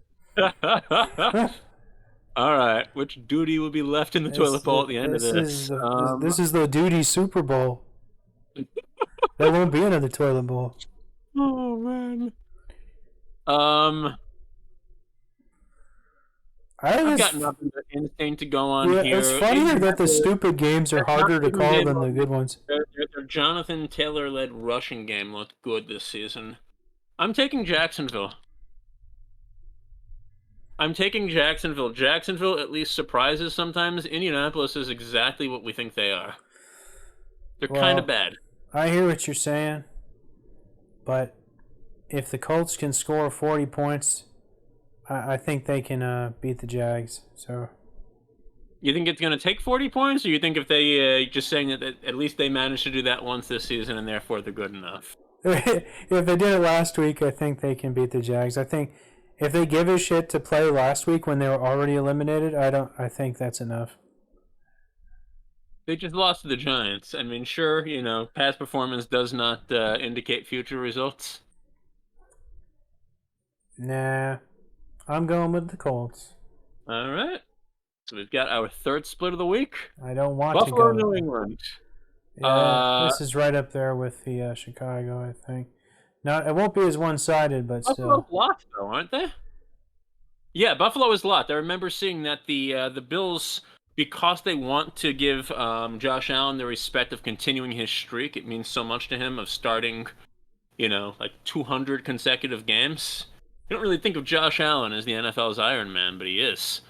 All right. Which duty will be left in the toilet bowl at the end of this? This is the duty Super Bowl. There won't be another toilet bowl. Oh man. I've got nothing but instinct to go on here. It's funnier that the stupid games are harder to call than the good ones. Their Jonathan Taylor-led rushing game looked good this season. I'm taking Jacksonville. Jacksonville at least surprises sometimes. Indianapolis is exactly what we think they are. They're kind of bad. I hear what you're saying, but if the Colts can score 40 points, I think they can beat the Jags. So, you think it's going to take 40 points, or you think if they just saying that at least they managed to do that once this season and therefore they're good enough? If they did it last week, I think they can beat the Jags. I think if they give a shit to play last week when they were already eliminated, I think that's enough. They just lost to the Giants. I mean, sure, past performance does not indicate future results. Nah, I'm going with the Colts. All right. So we've got our third split of the week. I don't want Buffalo, to go. New England. Yeah, this is right up there with the Chicago, I think. Now, it won't be as one-sided, but Buffalo's still. Buffalo's locked, though, aren't they? Yeah, Buffalo is locked. I remember seeing that the Bills, because they want to give Josh Allen the respect of continuing his streak, it means so much to him of starting, like 200 consecutive games. You don't really think of Josh Allen as the NFL's Iron Man, but he is.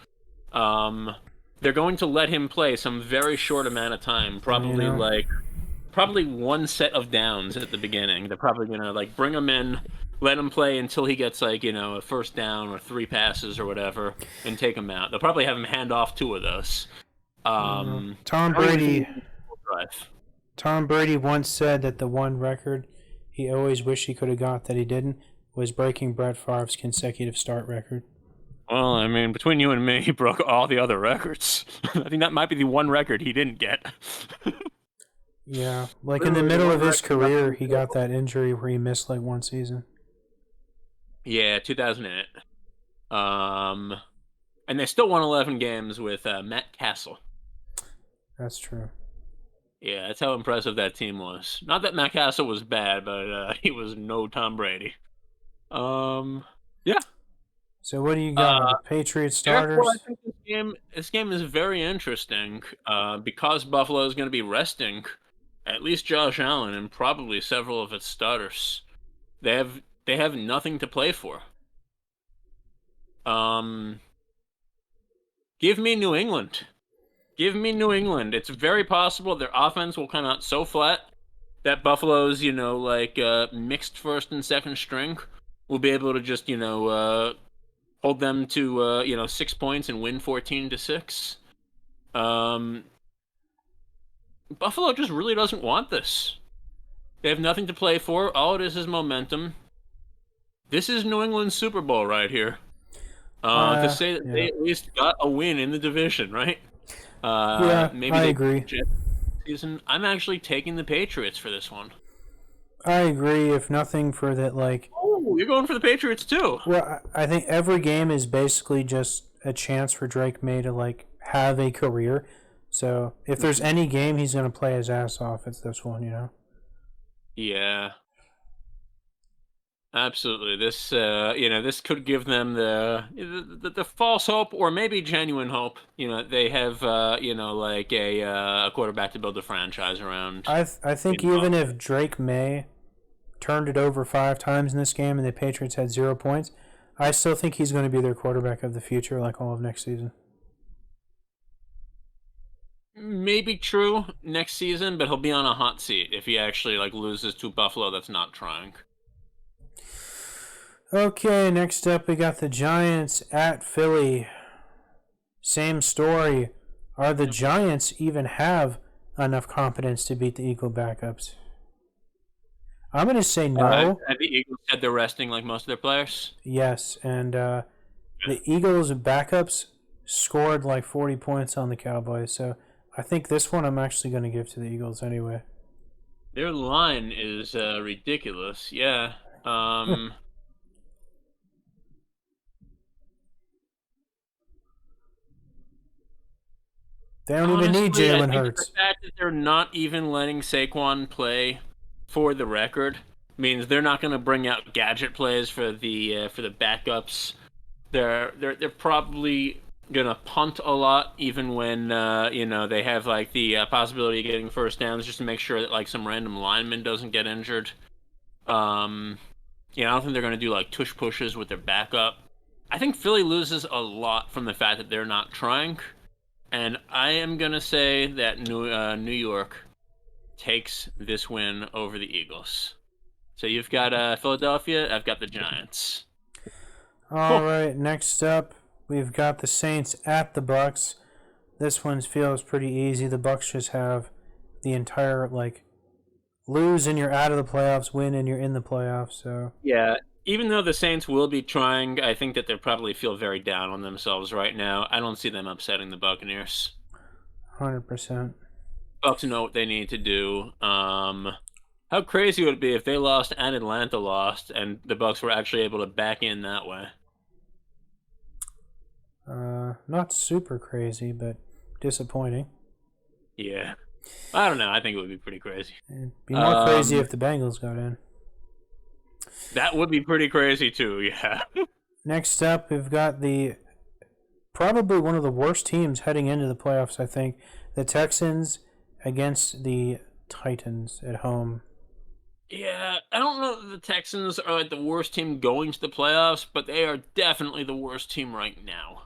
They're going to let him play some very short amount of time, probably one set of downs at the beginning. They're probably going to bring him in, let him play until he gets a first down or 3 passes or whatever, and take him out. They'll probably have him hand off 2 of those. Tom Brady once said that the one record he always wished he could have got that he didn't was breaking Brett Favre's consecutive start record. Well, I mean, between you and me, he broke all the other records. I think that might be the one record he didn't get. Yeah, in the middle of his career, he got that injury where he missed 1 season. Yeah, 2008. And they still won 11 games with Matt Castle. That's true. Yeah, that's how impressive that team was. Not that Matt Castle was bad, but he was no Tom Brady. Yeah. So what do you got? Patriots starters? Therefore, I think this game is very interesting because Buffalo is going to be resting at least Josh Allen and probably several of its starters. They have nothing to play for. Give me New England. Give me New England. It's very possible their offense will come out so flat that Buffalo's, mixed first and second string will be able to just, hold them to 6 points and win 14-6. Buffalo just really doesn't want this. They have nothing to play for. All it is momentum. This is New England's Super Bowl right here. To say that they at least got a win in the division, right? Maybe I agree. Season. I'm actually taking the Patriots for this one. I agree, if nothing for that, Oh, you're going for the Patriots too. Well, I think every game is basically just a chance for Drake May to, have a career. So, if there's any game he's going to play his ass off, it's this one, Yeah. Absolutely. This, this could give them the false hope or maybe genuine hope. They have, a quarterback to build a franchise around. I think even if Drake May turned it over 5 times in this game and the Patriots had 0 points, I still think he's going to be their quarterback of the future, all of next season. Maybe true next season, but he'll be on a hot seat if he actually loses to Buffalo that's not trying. Okay, next up we got the Giants at Philly. Same story. Are the Giants even have enough competence to beat the Eagle backups? I'm going to say no. Have the Eagles said they're resting like most of their players? Yes, and the Eagles backups scored like 40 points on the Cowboys, so I think this one I'm actually going to give to the Eagles anyway. Their line is ridiculous. Yeah. Um, They don't even need Honestly, I Jalen think the Hurts. fact that they're not even letting Saquon play for the record means they're not going to bring out gadget plays for the backups. They're probably gonna punt a lot, even when they have like the possibility of getting first downs, just to make sure that like some random lineman doesn't get injured. Um, I don't think they're gonna do like tush pushes with their backup. I think Philly loses a lot from the fact that they're not trying, and I am gonna say that New York takes this win over the Eagles. So you've got Philadelphia, I've got the Giants. All right, next up we've got the Saints at the Bucks. This one feels pretty easy. The Bucks just have the entire like lose and you're out of the playoffs, win and you're in the playoffs. So Yeah, even though the Saints will be trying, I think that they probably feel very down on themselves right now. I don't see them upsetting the Buccaneers. 100%. Bucks know what they need to do. How crazy would it be if they lost and Atlanta lost, and the Bucks were actually able to back in that way? Not super crazy, but disappointing. Yeah, I don't know. I think it would be pretty crazy. It'd be more crazy Um, if the Bengals got in. that would be pretty crazy too. Yeah. Next up, we've got the probably one of the worst teams heading into the playoffs, I think. The Texans against the Titans at home. Yeah, I don't know that the Texans are like the worst team going to the playoffs, but they are definitely the worst team right now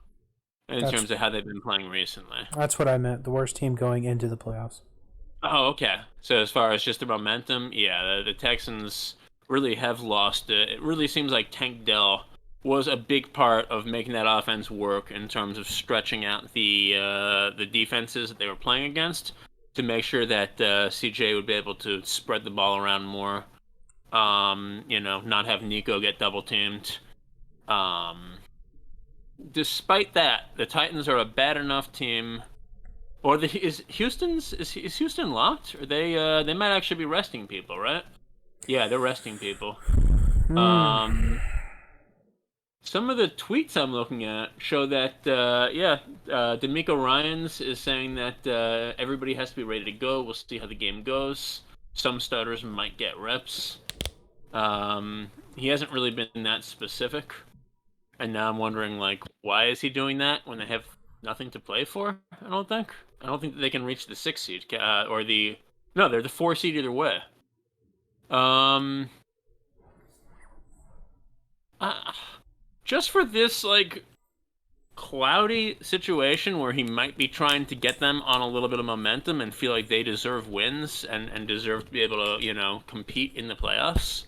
in That's terms of how they've been playing recently. that's what I meant. The worst team going into the playoffs. Oh, okay. So as far as just the momentum, yeah, the Texans really have lost it. It really seems like Tank Dell was a big part of making that offense work in terms of stretching out the defenses that they were playing against to make sure that CJ would be able to spread the ball around more. Not have Nico get double teamed. Um, Despite that, the Titans are a bad enough team. Or is Houston locked? Or they might actually be resting people, right? Yeah, they're resting people. Hmm. Um, some of the tweets I'm looking at show that D'Amico Ryans is saying that everybody has to be ready to go. We'll see how the game goes. Some starters might get reps. He hasn't really been that specific. And now I'm wondering, like, why is he doing that when they have nothing to play for? I don't think. I don't think that they can reach the 6 seed or the. No, they're the 4 seed either way. Um, uh, just for this like cloudy situation where he might be trying to get them on a little bit of momentum and feel like they deserve wins and deserve to be able to compete in the playoffs.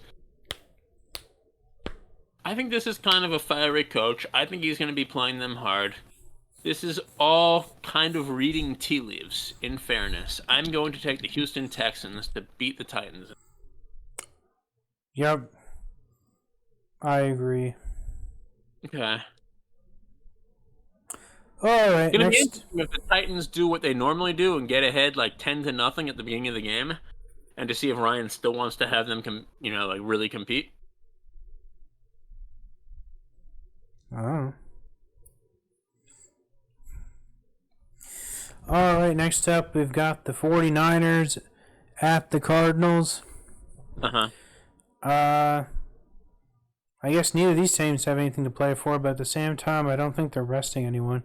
I think this is kind of a fiery coach. I think he's going to be playing them hard. This is all kind of reading tea leaves, in fairness. I'm going to take the Houston Texans to beat the Titans. Yep. I agree. Okay. All right. It's going to be Next. interesting if the Titans do what they normally do and get ahead like 10-0 at the beginning of the game, and to see if Ryan still wants to have them, really compete. Oh. All right. Next up, we've got the 49ers at the Cardinals. Uh-huh. I guess neither of these teams have anything to play for, but at the same time, I don't think they're resting anyone.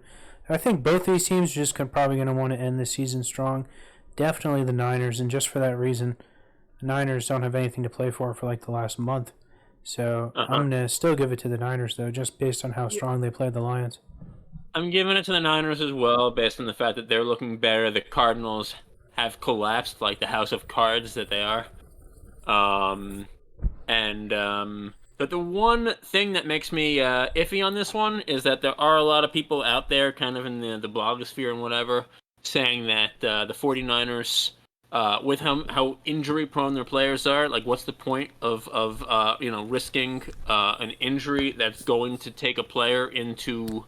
I think both these teams are just probably going to want to end the season strong. Definitely the Niners, and just for that reason, the Niners don't have anything to play for like the last month. So Uh-huh. I'm going to still give it to the Niners, though, just based on how strong they played the Lions. I'm giving it to the Niners as well, based on the fact that they're looking better. The Cardinals have collapsed like the house of cards that they are. And But the one thing that makes me iffy on this one is that there are a lot of people out there, kind of in the blogosphere and whatever, saying that the 49ers, with how injury prone their players are, like what's the point of risking an injury that's going to take a player into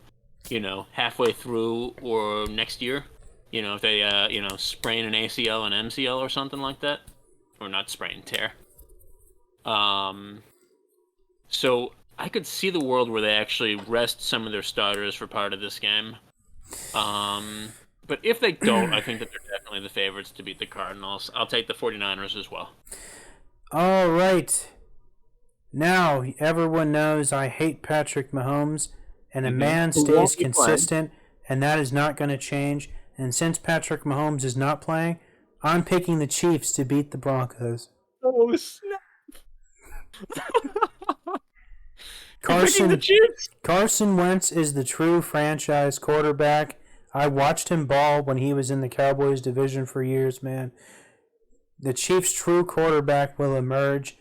halfway through or next year? If they sprain an ACL and MCL or something like that, or not sprain, tear. So I could see the world where they actually rest some of their starters for part of this game. But if they don't, I think that they're definitely the favorites to beat the Cardinals. I'll take the 49ers as well. All right. Now, everyone knows I hate Patrick Mahomes, and a man Who won't stays be playing? consistent, and that is not going to change. And since Patrick Mahomes is not playing, I'm picking the Chiefs to beat the Broncos. Oh, snap. You're picking the Chiefs? Carson Wentz is the true franchise quarterback. I watched him ball when he was in the Cowboys division for years, man. The Chiefs' true quarterback will emerge.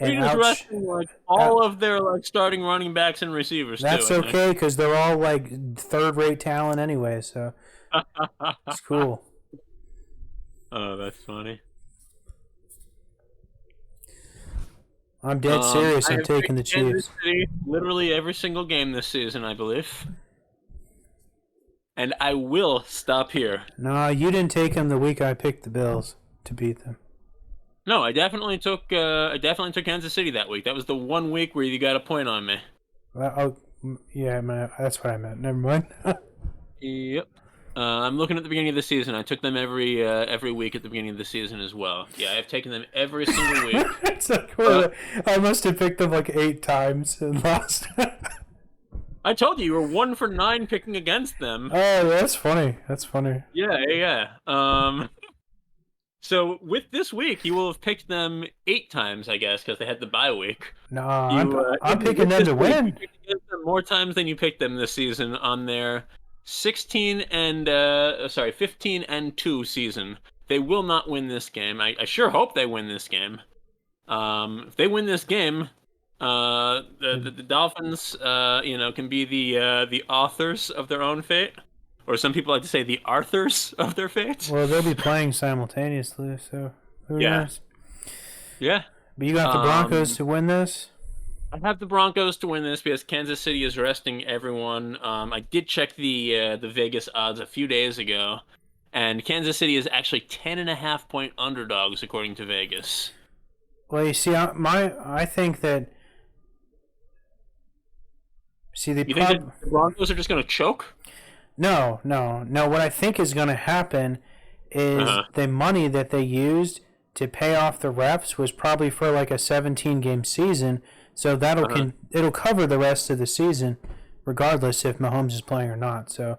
And You're just resting like all of their like starting running backs and receivers. That's okay because they're all like third-rate talent anyway, so it's cool. Oh, that's funny. I'm dead serious. I'm taking the Chiefs. City literally every single game this season, I believe. And I will stop here. No, you didn't take them the week I picked the Bills to beat them. No, I definitely took Kansas City that week. That was the one week where you got a point on me. Well, yeah, that's what I meant. Never mind. Yep. I'm looking at the beginning of the season. I took them every week at the beginning of the season as well. Yeah, I've taken them every single week. It's like, I must have picked them like 8 times and lost. I told you were 1 for 9 picking against them. Oh, that's funny. That's funny. Yeah. So with this week, you will have picked them 8 times, I guess, because they had the bye week. No, I'm picking them to win. You picked against them more times than you picked them this season on their 15 and 2 season. They will not win this game. I sure hope they win this game. If they win this game, the Dolphins, can be the authors of their own fate. Or some people like to say the Arthurs of their fate. Well, they'll be playing simultaneously, so who knows? Yeah. But you got the Broncos to win this? I have the Broncos to win this because Kansas City is resting everyone. I did check the Vegas odds a few days ago, and Kansas City is actually 10.5-point underdogs according to Vegas. Well, you see, I think that. See, you think that the Broncos are just going to choke? No. What I think is going to happen is the money that they used to pay off the refs was probably for like a 17-game season, so it'll cover the rest of the season, regardless if Mahomes is playing or not. So.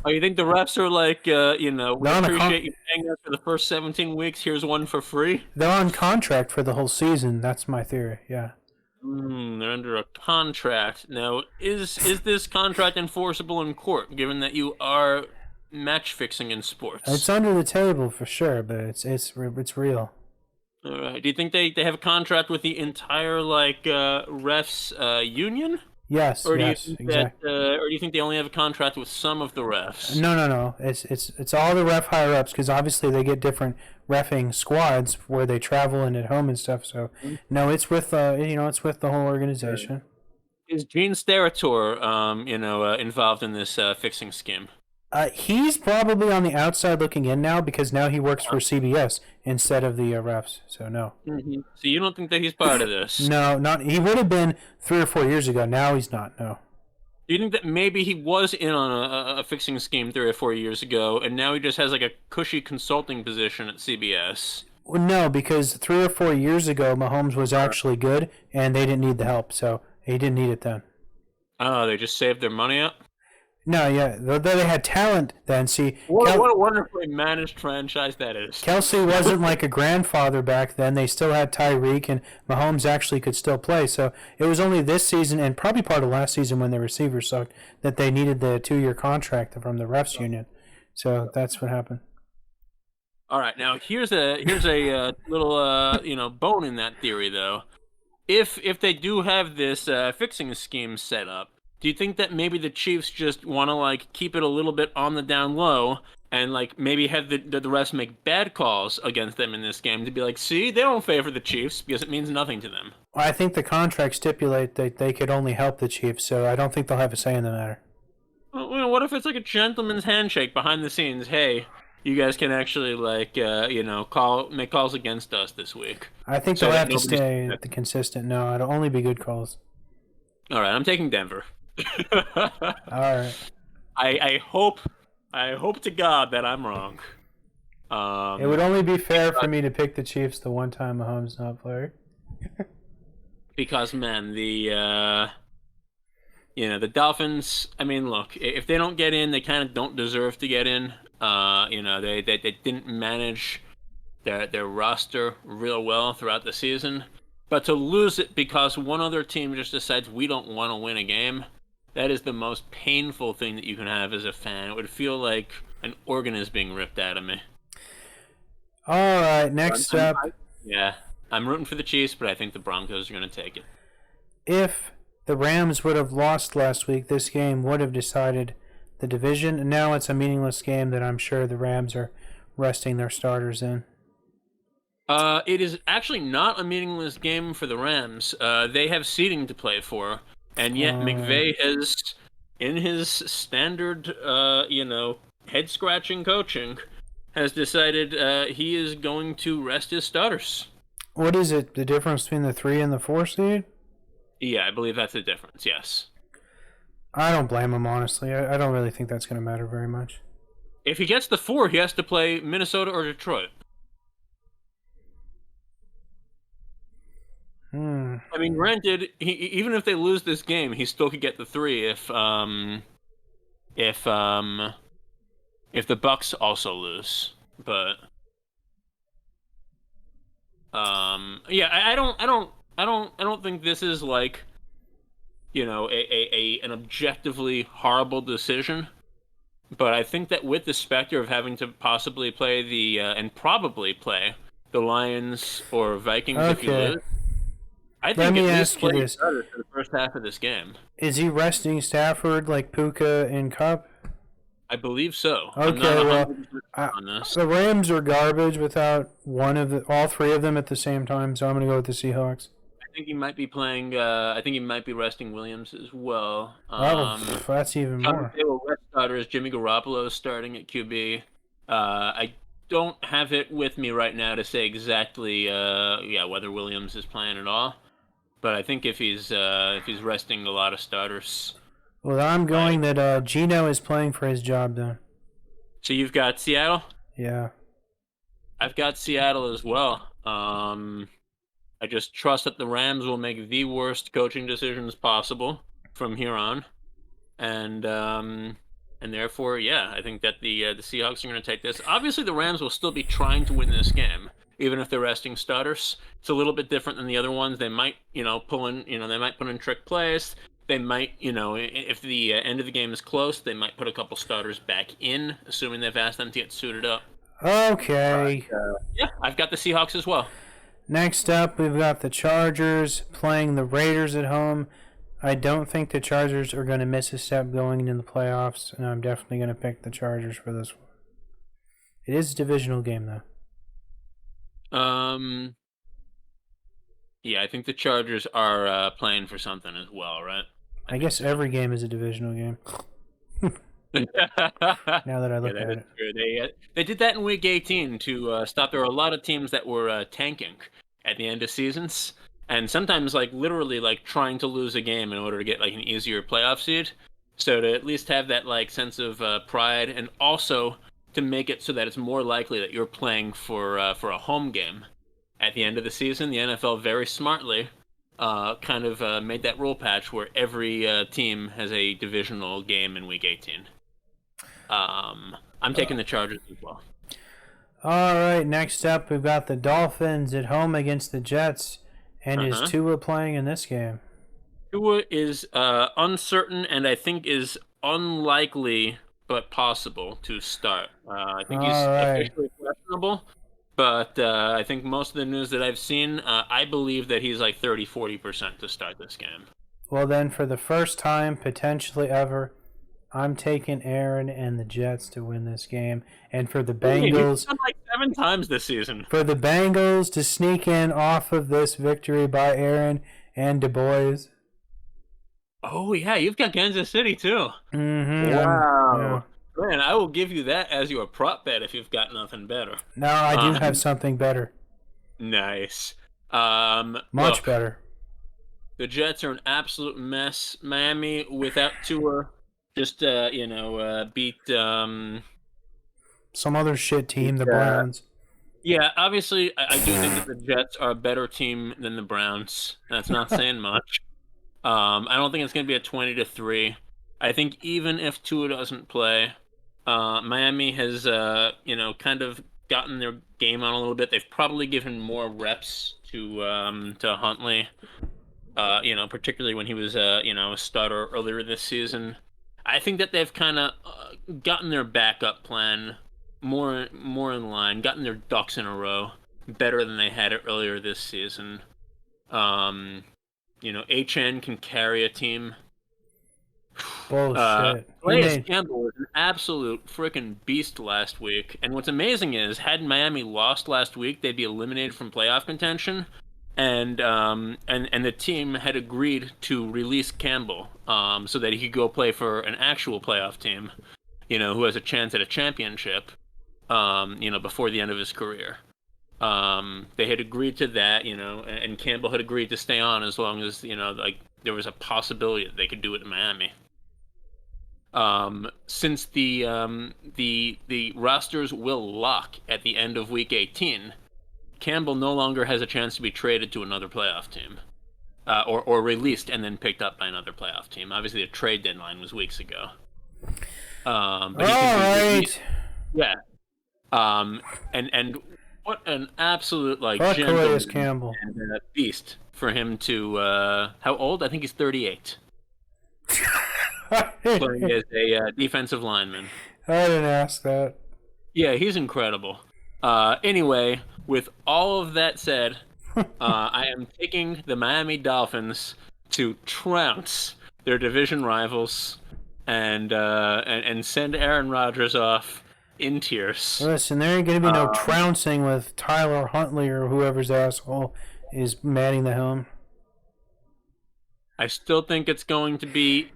Oh, you think the refs are like, we appreciate you paying us for the first 17 weeks. Here's one for free? They're on contract for the whole season. That's my theory. Yeah. They're under a contract. Now, is this contract enforceable in court, given that you are match fixing in sports? It's under the table for sure, but it's real. All right. Do you think they have a contract with the entire refs union? Yes. Or do yes, you think exactly. or do you think they only have a contract with some of the refs? No. It's all the ref higher ups because obviously they get different reffing squads where they travel and at home and stuff. So no, it's with it's with the whole organization. Is Gene Steratore involved in this fixing scheme? He's probably on the outside looking in now because now he works for CBS instead of the refs. So no. Mm-hmm. So you don't think that he's part of this? No, not. He would have been 3 or 4 years ago. Now he's not. No. Do you think that maybe he was in on a fixing scheme 3 or 4 years ago, and now he just has like a cushy consulting position at CBS? Well, no, because 3 or 4 years ago, Mahomes was actually good, and they didn't need the help, so he didn't need it then. Oh, they just saved their money up? No, yeah, they had talent then. See, what a wonderfully managed franchise that is. Kelce wasn't like a grandfather back then. They still had Tyreek, and Mahomes actually could still play. So it was only this season, and probably part of last season when the receivers sucked, that they needed the 2-year contract from the refs union. So that's what happened. All right, now here's a little bone in that theory though. if they do have this fixing scheme set up, do you think that maybe the Chiefs just want to like keep it a little bit on the down low and like maybe have the refs make bad calls against them in this game to be like, see, they don't favor the Chiefs because it means nothing to them. Well, I think the contract stipulate that they could only help the Chiefs, so I don't think they'll have a say in the matter. Well, what if it's like a gentleman's handshake behind the scenes? Hey, you guys can actually like make calls against us this week, I think so they'll that have to nobody's. stay the consistent. No, it'll only be good calls. All right, I'm taking Denver. All right. I hope to God that I'm wrong. It would only be fair for me to pick the Chiefs the one time Mahomes not playing. Because man, the Dolphins. I mean, look, if they don't get in, they kind of don't deserve to get in. They didn't manage their roster real well throughout the season. But to lose it because one other team just decides we don't want to win a game, that is the most painful thing that you can have as a fan. It would feel like an organ is being ripped out of me. All right, next up. Yeah, I'm rooting for the Chiefs, but I think the Broncos are going to take it. If the Rams would have lost last week, this game would have decided the division. And now it's a meaningless game that I'm sure the Rams are resting their starters in. It is actually not a meaningless game for the Rams. They have seeding to play for, and yet McVay has, in his standard, head-scratching coaching, has decided he is going to rest his starters. What is it? The difference between the 3 and the 4 seed? Yeah, I believe that's the difference. Yes. I don't blame him, honestly. I don't really think that's going to matter very much. If he gets the 4, he has to play Minnesota or Detroit. I mean, granted, even if they lose this game, he still could get the 3 if the Bucks also lose. But yeah, I don't think this is like an objectively horrible decision. But I think that with the specter of having to possibly play and probably play the Lions or Vikings if you lose, I think Let me at least ask you this: for the first half of this game. Is he resting Stafford like Puka and Cup? I believe so. Okay, well, on this. the Rams are garbage without all 3 of them at the same time, so I'm going to go with the Seahawks. I think he might be playing. I think he might be resting Williams as well. That's even more. They will rest starters. Jimmy Garoppolo is starting at QB. I don't have it with me right now to say exactly, whether Williams is playing at all. But I think if he's resting a lot of starters. Well, I'm going that Gino is playing for his job, though. So you've got Seattle? Yeah. I've got Seattle as well. I just trust that the Rams will make the worst coaching decisions possible from here on. And therefore, yeah, I think that the Seahawks are going to take this. Obviously, the Rams will still be trying to win this game, even if they're resting starters. It's a little bit different than the other ones. They might, pull in, they might put in trick plays. They might, if the end of the game is close, they might put a couple starters back in, assuming they've asked them to get suited up. Okay. Yeah, I've got the Seahawks as well. Next up, we've got the Chargers playing the Raiders at home. I don't think the Chargers are going to miss a step going into the playoffs, and I'm definitely going to pick the Chargers for this one. It is a divisional game, though. Yeah, I think the Chargers are playing for something as well, right? I guess every game is a divisional game. Now that I look at it. True. They did that in Week 18 to stop. There were a lot of teams that were tanking at the end of seasons, and sometimes literally trying to lose a game in order to get an easier playoff seed. So to at least have that sense of pride, and also to make it so that it's more likely that you're playing for a home game at the end of the season. The NFL very smartly kind of made that rule patch where every team has a divisional game in Week 18. I'm taking the Chargers as well. All right, next up, we've got the Dolphins at home against the Jets. And is Tua playing in this game? Tua is uncertain and I think is unlikely but possible to start. I think he's officially questionable, But I think most of the news that I've seen, I believe that he's like 30-40% to start this game. Well, then, for the first time, potentially ever, I'm taking Aaron and the Jets to win this game. And for the What do you mean? He's Bengals, won like 7 times this season. to sneak in off of this victory by Aaron and Du Bois. Oh yeah, you've got Kansas City too. Yeah. Wow. Man, I will give you that as your prop bet if you've got nothing better. Now I do have Um, something better. nice. Much Look, better. the Jets are an absolute mess. Miami without Tua just beat Some other shit team, the uh, Browns. yeah, obviously I do think that the Jets are a better team than the Browns. That's not saying much. I don't think it's going to be a 20-3. I think even if Tua doesn't play, Miami has kind of gotten their game on a little bit. They've probably given more reps to Huntley. Particularly when he was a starter earlier this season. I think that they've kind of gotten their backup plan more in line, gotten their ducks in a row better than they had it earlier this season. HN can carry a team. Bullshit. He Calais made. Campbell was an absolute freaking beast last week. And what's amazing is, had Miami lost last week, they'd be eliminated from playoff contention. And the team had agreed to release Campbell, so that he could go play for an actual playoff team, who has a chance at a championship, before the end of his career. They had agreed to that, and Campbell had agreed to stay on as long as, there was a possibility that they could do it in Miami. Since the rosters will lock at the end of Week 18, Campbell no longer has a chance to be traded to another playoff team, or released and then picked up by another playoff team. Obviously, the trade deadline was weeks ago. But he can be released. Yeah. And what an absolute Fuck Calais gentleman Campbell. and beast for him to how old? I think he's 38. Playing as a defensive lineman. I didn't ask that. Yeah, he's incredible. Anyway, with all of that said, I am taking the Miami Dolphins to trounce their division rivals and send Aaron Rodgers off in tears. Listen, there ain't gonna be no trouncing with Tyler Huntley or whoever's asshole is manning the helm. I still think it's going to be.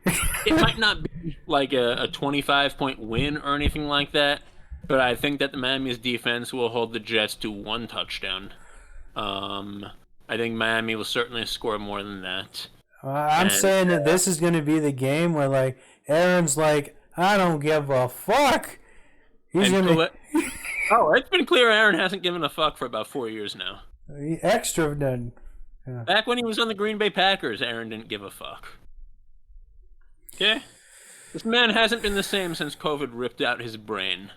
It might not be like a 25-point win or anything like that, but I think that the Miami's defense will hold the Jets to 1 touchdown. I think Miami will certainly score more than that. I'm saying that this is going to be the game where, like, Aaron's like, I don't give a fuck. He's going to... Oh, it's been clear Aaron hasn't given a fuck for about 4 years now. Extra done. Yeah. Back when he was on the Green Bay Packers, Aaron didn't give a fuck. Okay? This man hasn't been the same since COVID ripped out his brain.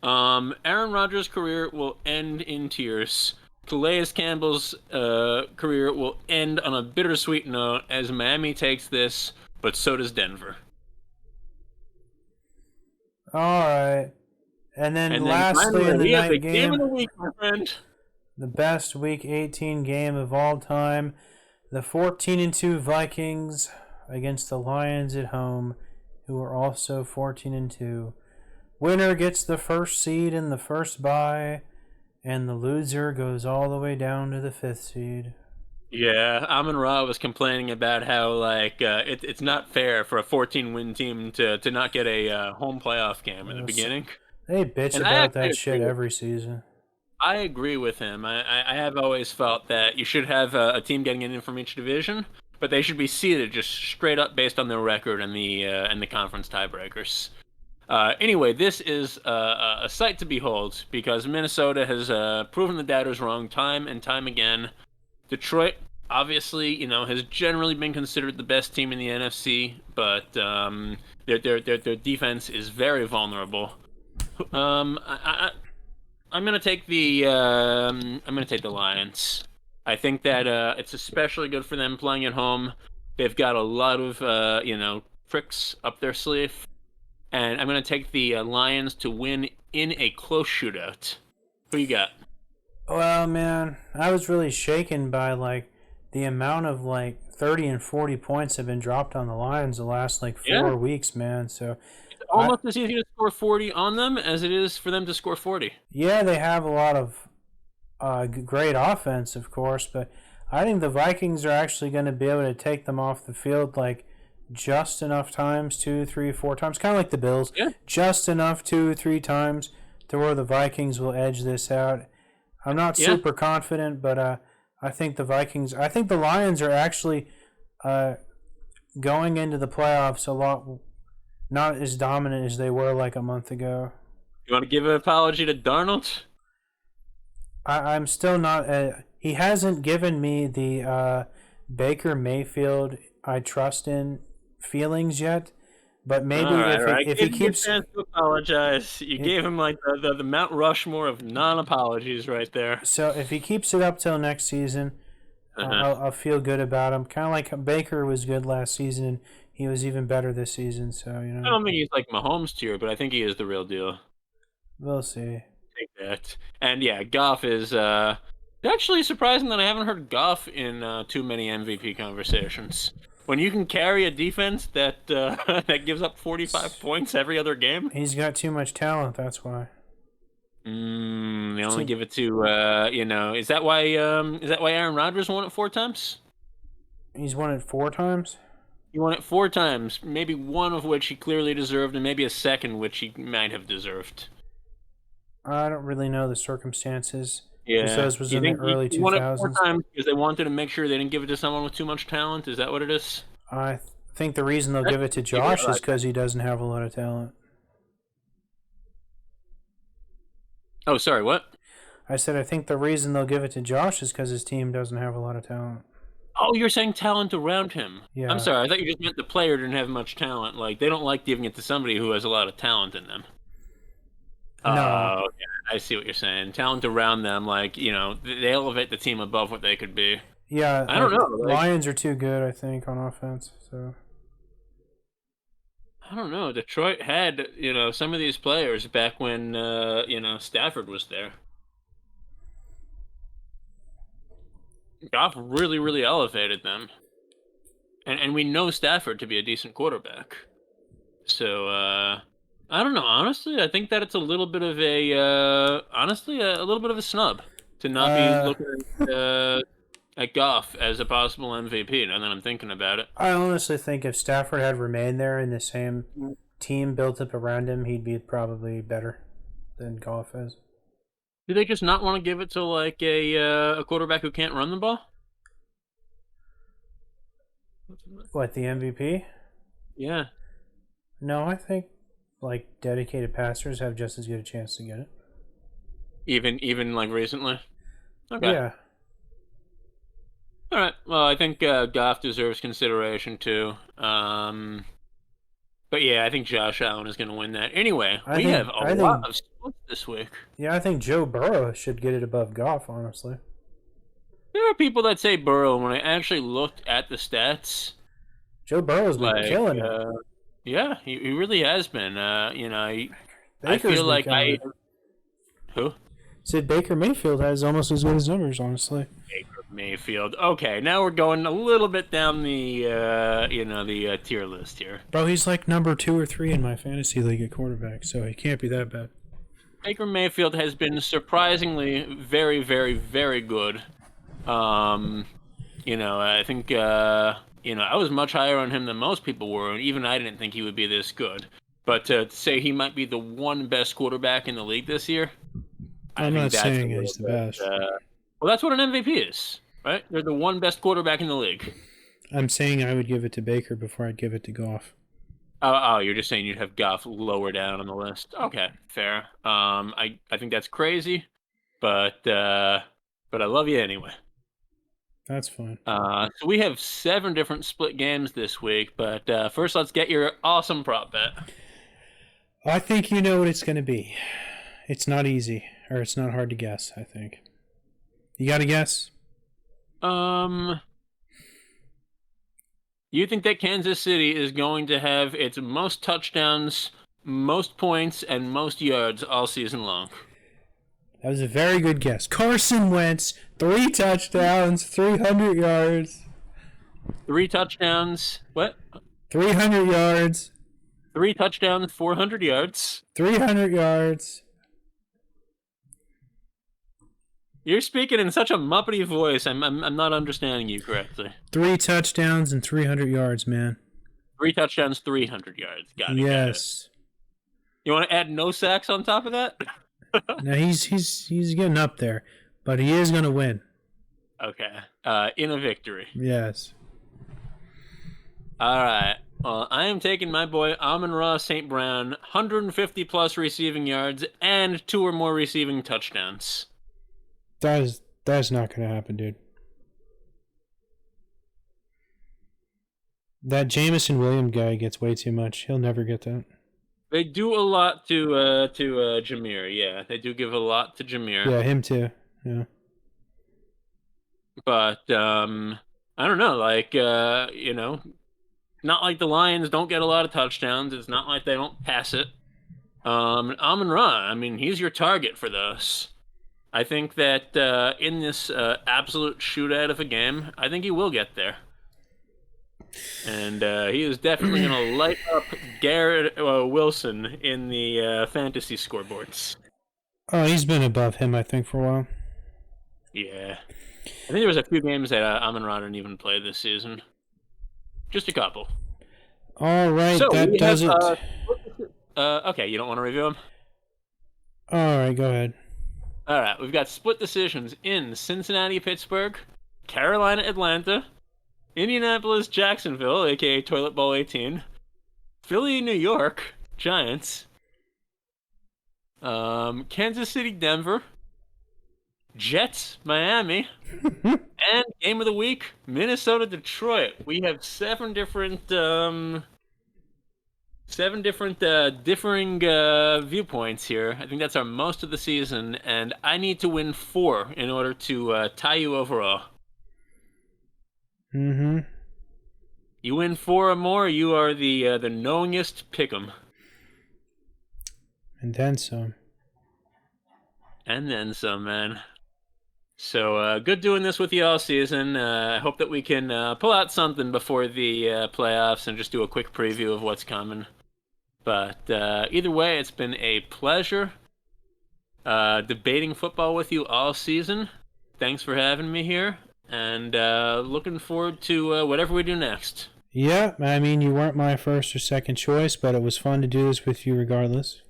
Aaron Rodgers' career will end in tears. Calais Campbell's career will end on a bittersweet note as Miami takes this, but so does Denver. All right. And then lastly, finally, in the we have night the game of the week, my friend. The best Week 18 game of all time. The 14-2 Vikings against the Lions at home, who are also 14-2. Winner gets the first seed in the first bye, and the loser goes all the way down to the 5th seed. Yeah, Amon Ra was complaining about how it's not fair for a 14-win team to not get a home playoff game at the beginning. They bitch about that shit every season. I agree with him. I have always felt that you should have a team getting in from each division, but they should be seeded just straight up based on their record and the conference tiebreakers. Anyway, this is a sight to behold because Minnesota has proven the doubters wrong time and time again. Detroit, obviously, has generally been considered the best team in the NFC, but their defense is very vulnerable. I'm gonna take the Lions. I think that it's especially good for them playing at home. They've got a lot of tricks up their sleeve, and I'm gonna take the Lions to win in a close shootout. Who you got? Well, man, I was really shaken by like the amount of like 30 and 40 points have been dropped on the Lions the last like Yeah, 4 weeks, man. So it's I almost as easy to score 40 on them as it is for them to score 40. yeah, they have a lot of great offense, of course, but I think the Vikings are actually going to be able to take them off the field like just enough times, two, three, four times, kind of like the Bills, Yeah, just enough two, three times to where the Vikings will edge this out. I'm not yeah. super confident, but I think the Vikings, I think the Lions are actually uh, going into the playoffs a lot not as dominant as they were like a month ago. You want to give an apology to Darnold? I'm still not. He hasn't given me the Baker Mayfield I trust in feelings yet. But maybe All right. if he Give him a keeps chance to apologize. You it, gave him like the Mount Rushmore of non-apologies right there. so if he keeps it up till next season, Uh-huh. I'll feel good about him. Kind of like Baker was good last season, and he was even better this season. So I don't think he's like Mahomes tier, but I think he is the real deal. we'll see. Take that. And yeah, Goff is actually surprising that I haven't heard Goff in too many MVP conversations. When you can carry a defense that that gives up 45 points every other game, He's got too much talent. That's why. they only Too, give it to is that why Aaron Rodgers won it 4 times? he's won it 4 times. He won it 4 times, maybe one of which he clearly deserved, and maybe a second which he might have deserved. I don't really know the circumstances. Because Yeah. those was You in the think early he won it four 2000s. times because they wanted to make sure they didn't give it to someone with too much talent? Is that what it is? I think the reason they'll give it to Maybe I Josh is like that. because he doesn't have a lot of talent. Oh, sorry, what? I said I think the reason they'll give it to Josh is because his team doesn't have a lot of talent. Oh, you're saying talent around him. I'm Yeah. sorry, I thought you just meant the player didn't have much talent. Like, they don't like giving it to somebody who has a lot of talent in them. No. Oh, okay. I see what you're saying. Talent around them, like, they elevate the team above what they could be. Yeah, I don't know. Like, Lions are too good, I think, on offense. So I don't know. Detroit had, some of these players back when, Stafford was there. Goff really, really elevated them. And we know Stafford to be a decent quarterback. So, I don't know. Honestly, I think that it's a little bit of a little bit of a snub to not be uh, looking at Goff as a possible MVP now that I'm thinking about it. I honestly think if Stafford had remained there in the same Mm. team built up around him, he'd be probably better than Goff is. Do they just not want to give it to like a quarterback who can't run the ball? What, the MVP? Yeah. No, I think like dedicated passers have just as good a chance to get it. Even like recently. Okay. Yeah. All right. Well, I think Goff deserves consideration too. But yeah, I think Josh Allen is going to win that. Anyway, we have a I lot think of splits this week. yeah, I think Joe Burrow should get it above Goff, honestly. There are people that say Burrow. When I actually looked at the stats, Joe Burrow's been like, killing it. yeah, he really has been. I Baker's feel been like killing it. who? Said Baker Mayfield has almost as good as numbers, honestly. Baker Mayfield. Okay, now we're going a little bit down the tier list here. Bro, he's like number 2 or 3 in my fantasy league at quarterback, so he can't be that bad. Baker Mayfield has been surprisingly very, very, very good. I think I was much higher on him than most people were, and even I didn't think he would be this good. But to say he might be the one best quarterback in the league this year, I I'm not think that's a saying little he's the bit. best. Well, that's what an MVP is, right? They're the one best quarterback in the league. I'm saying I would give it to Baker before I'd give it to Goff. Oh, you're just saying you'd have Goff lower down on the list. Okay, fair. I think that's crazy, but I love you anyway. That's fine. So we have 7 different split games this week, but first let's get your awesome prop bet. I think you know what it's going to be. It's not easy, or it's not hard to guess, I think. You got to guess? You think that Kansas City is going to have its most touchdowns, most points, and most yards all season long? That was a very good guess. Carson Wentz, 3 touchdowns, 300 yards. 3 touchdowns. What? 300 yards. 3 touchdowns, 400 yards. 300 yards. You're speaking in such a muppety voice. I'm not understanding you correctly. 3 touchdowns and 300 yards, man. 3 touchdowns, 300 yards. Got it. Yes. Got it. You want to add no sacks on top of that? Now he's getting up there, but he is going to win. Okay. In a victory. Yes. All right. Well, I am taking my boy Amon-Ra St. Brown, 150 plus receiving yards and 2 or more receiving touchdowns. That's not going to happen, dude. That Jameson Williams guy gets way too much. He'll never get that. They do a lot to Jameer. Yeah, they do give a lot to Jameer. Yeah, him too. Yeah. But I don't know. Like not like the Lions don't get a lot of touchdowns. It's not like they don't pass it. Amon-Ra, I mean, he's your target for those. I think that in this absolute shootout of a game, I think he will get there. And he is definitely going to light up Garrett Wilson in the fantasy scoreboards. Oh, he's been above him, I think, for a while. Yeah. I think there was a few games that Amon-Ra didn't even play this season. Just a couple. All right, so that does it. Okay, you don't want to review them? All right, go ahead. All right, we've got split decisions in Cincinnati, Pittsburgh, Carolina, Atlanta, Indianapolis, Jacksonville, a.k.a. Toilet Bowl 18, Philly, New York, Giants, Kansas City, Denver, Jets, Miami, and Game of the Week, Minnesota, Detroit. We have 7 different differing viewpoints here. I think that's our most of the season, and I need to win 4 in order to tie you overall. Mm-hmm. You win 4 or more, you are the knowingest pick'em. And then some. And then some, man. So good doing this with you all season. I hope that we can pull out something before the playoffs and just do a quick preview of what's coming. But either way, it's been a pleasure debating football with you all season. Thanks for having me here. And looking forward to whatever we do next. Yeah, I mean, you weren't my first or second choice, but it was fun to do this with you regardless.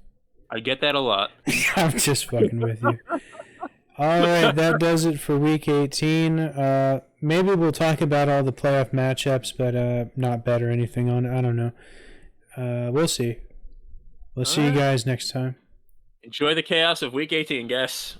I get that a lot. I'm just fucking with you. All right, that does it for Week 18. Maybe we'll talk about all the playoff matchups, but not bet or anything on it. I don't know. We'll see. We'll see you guys next time. Enjoy the chaos of Week 18, guys.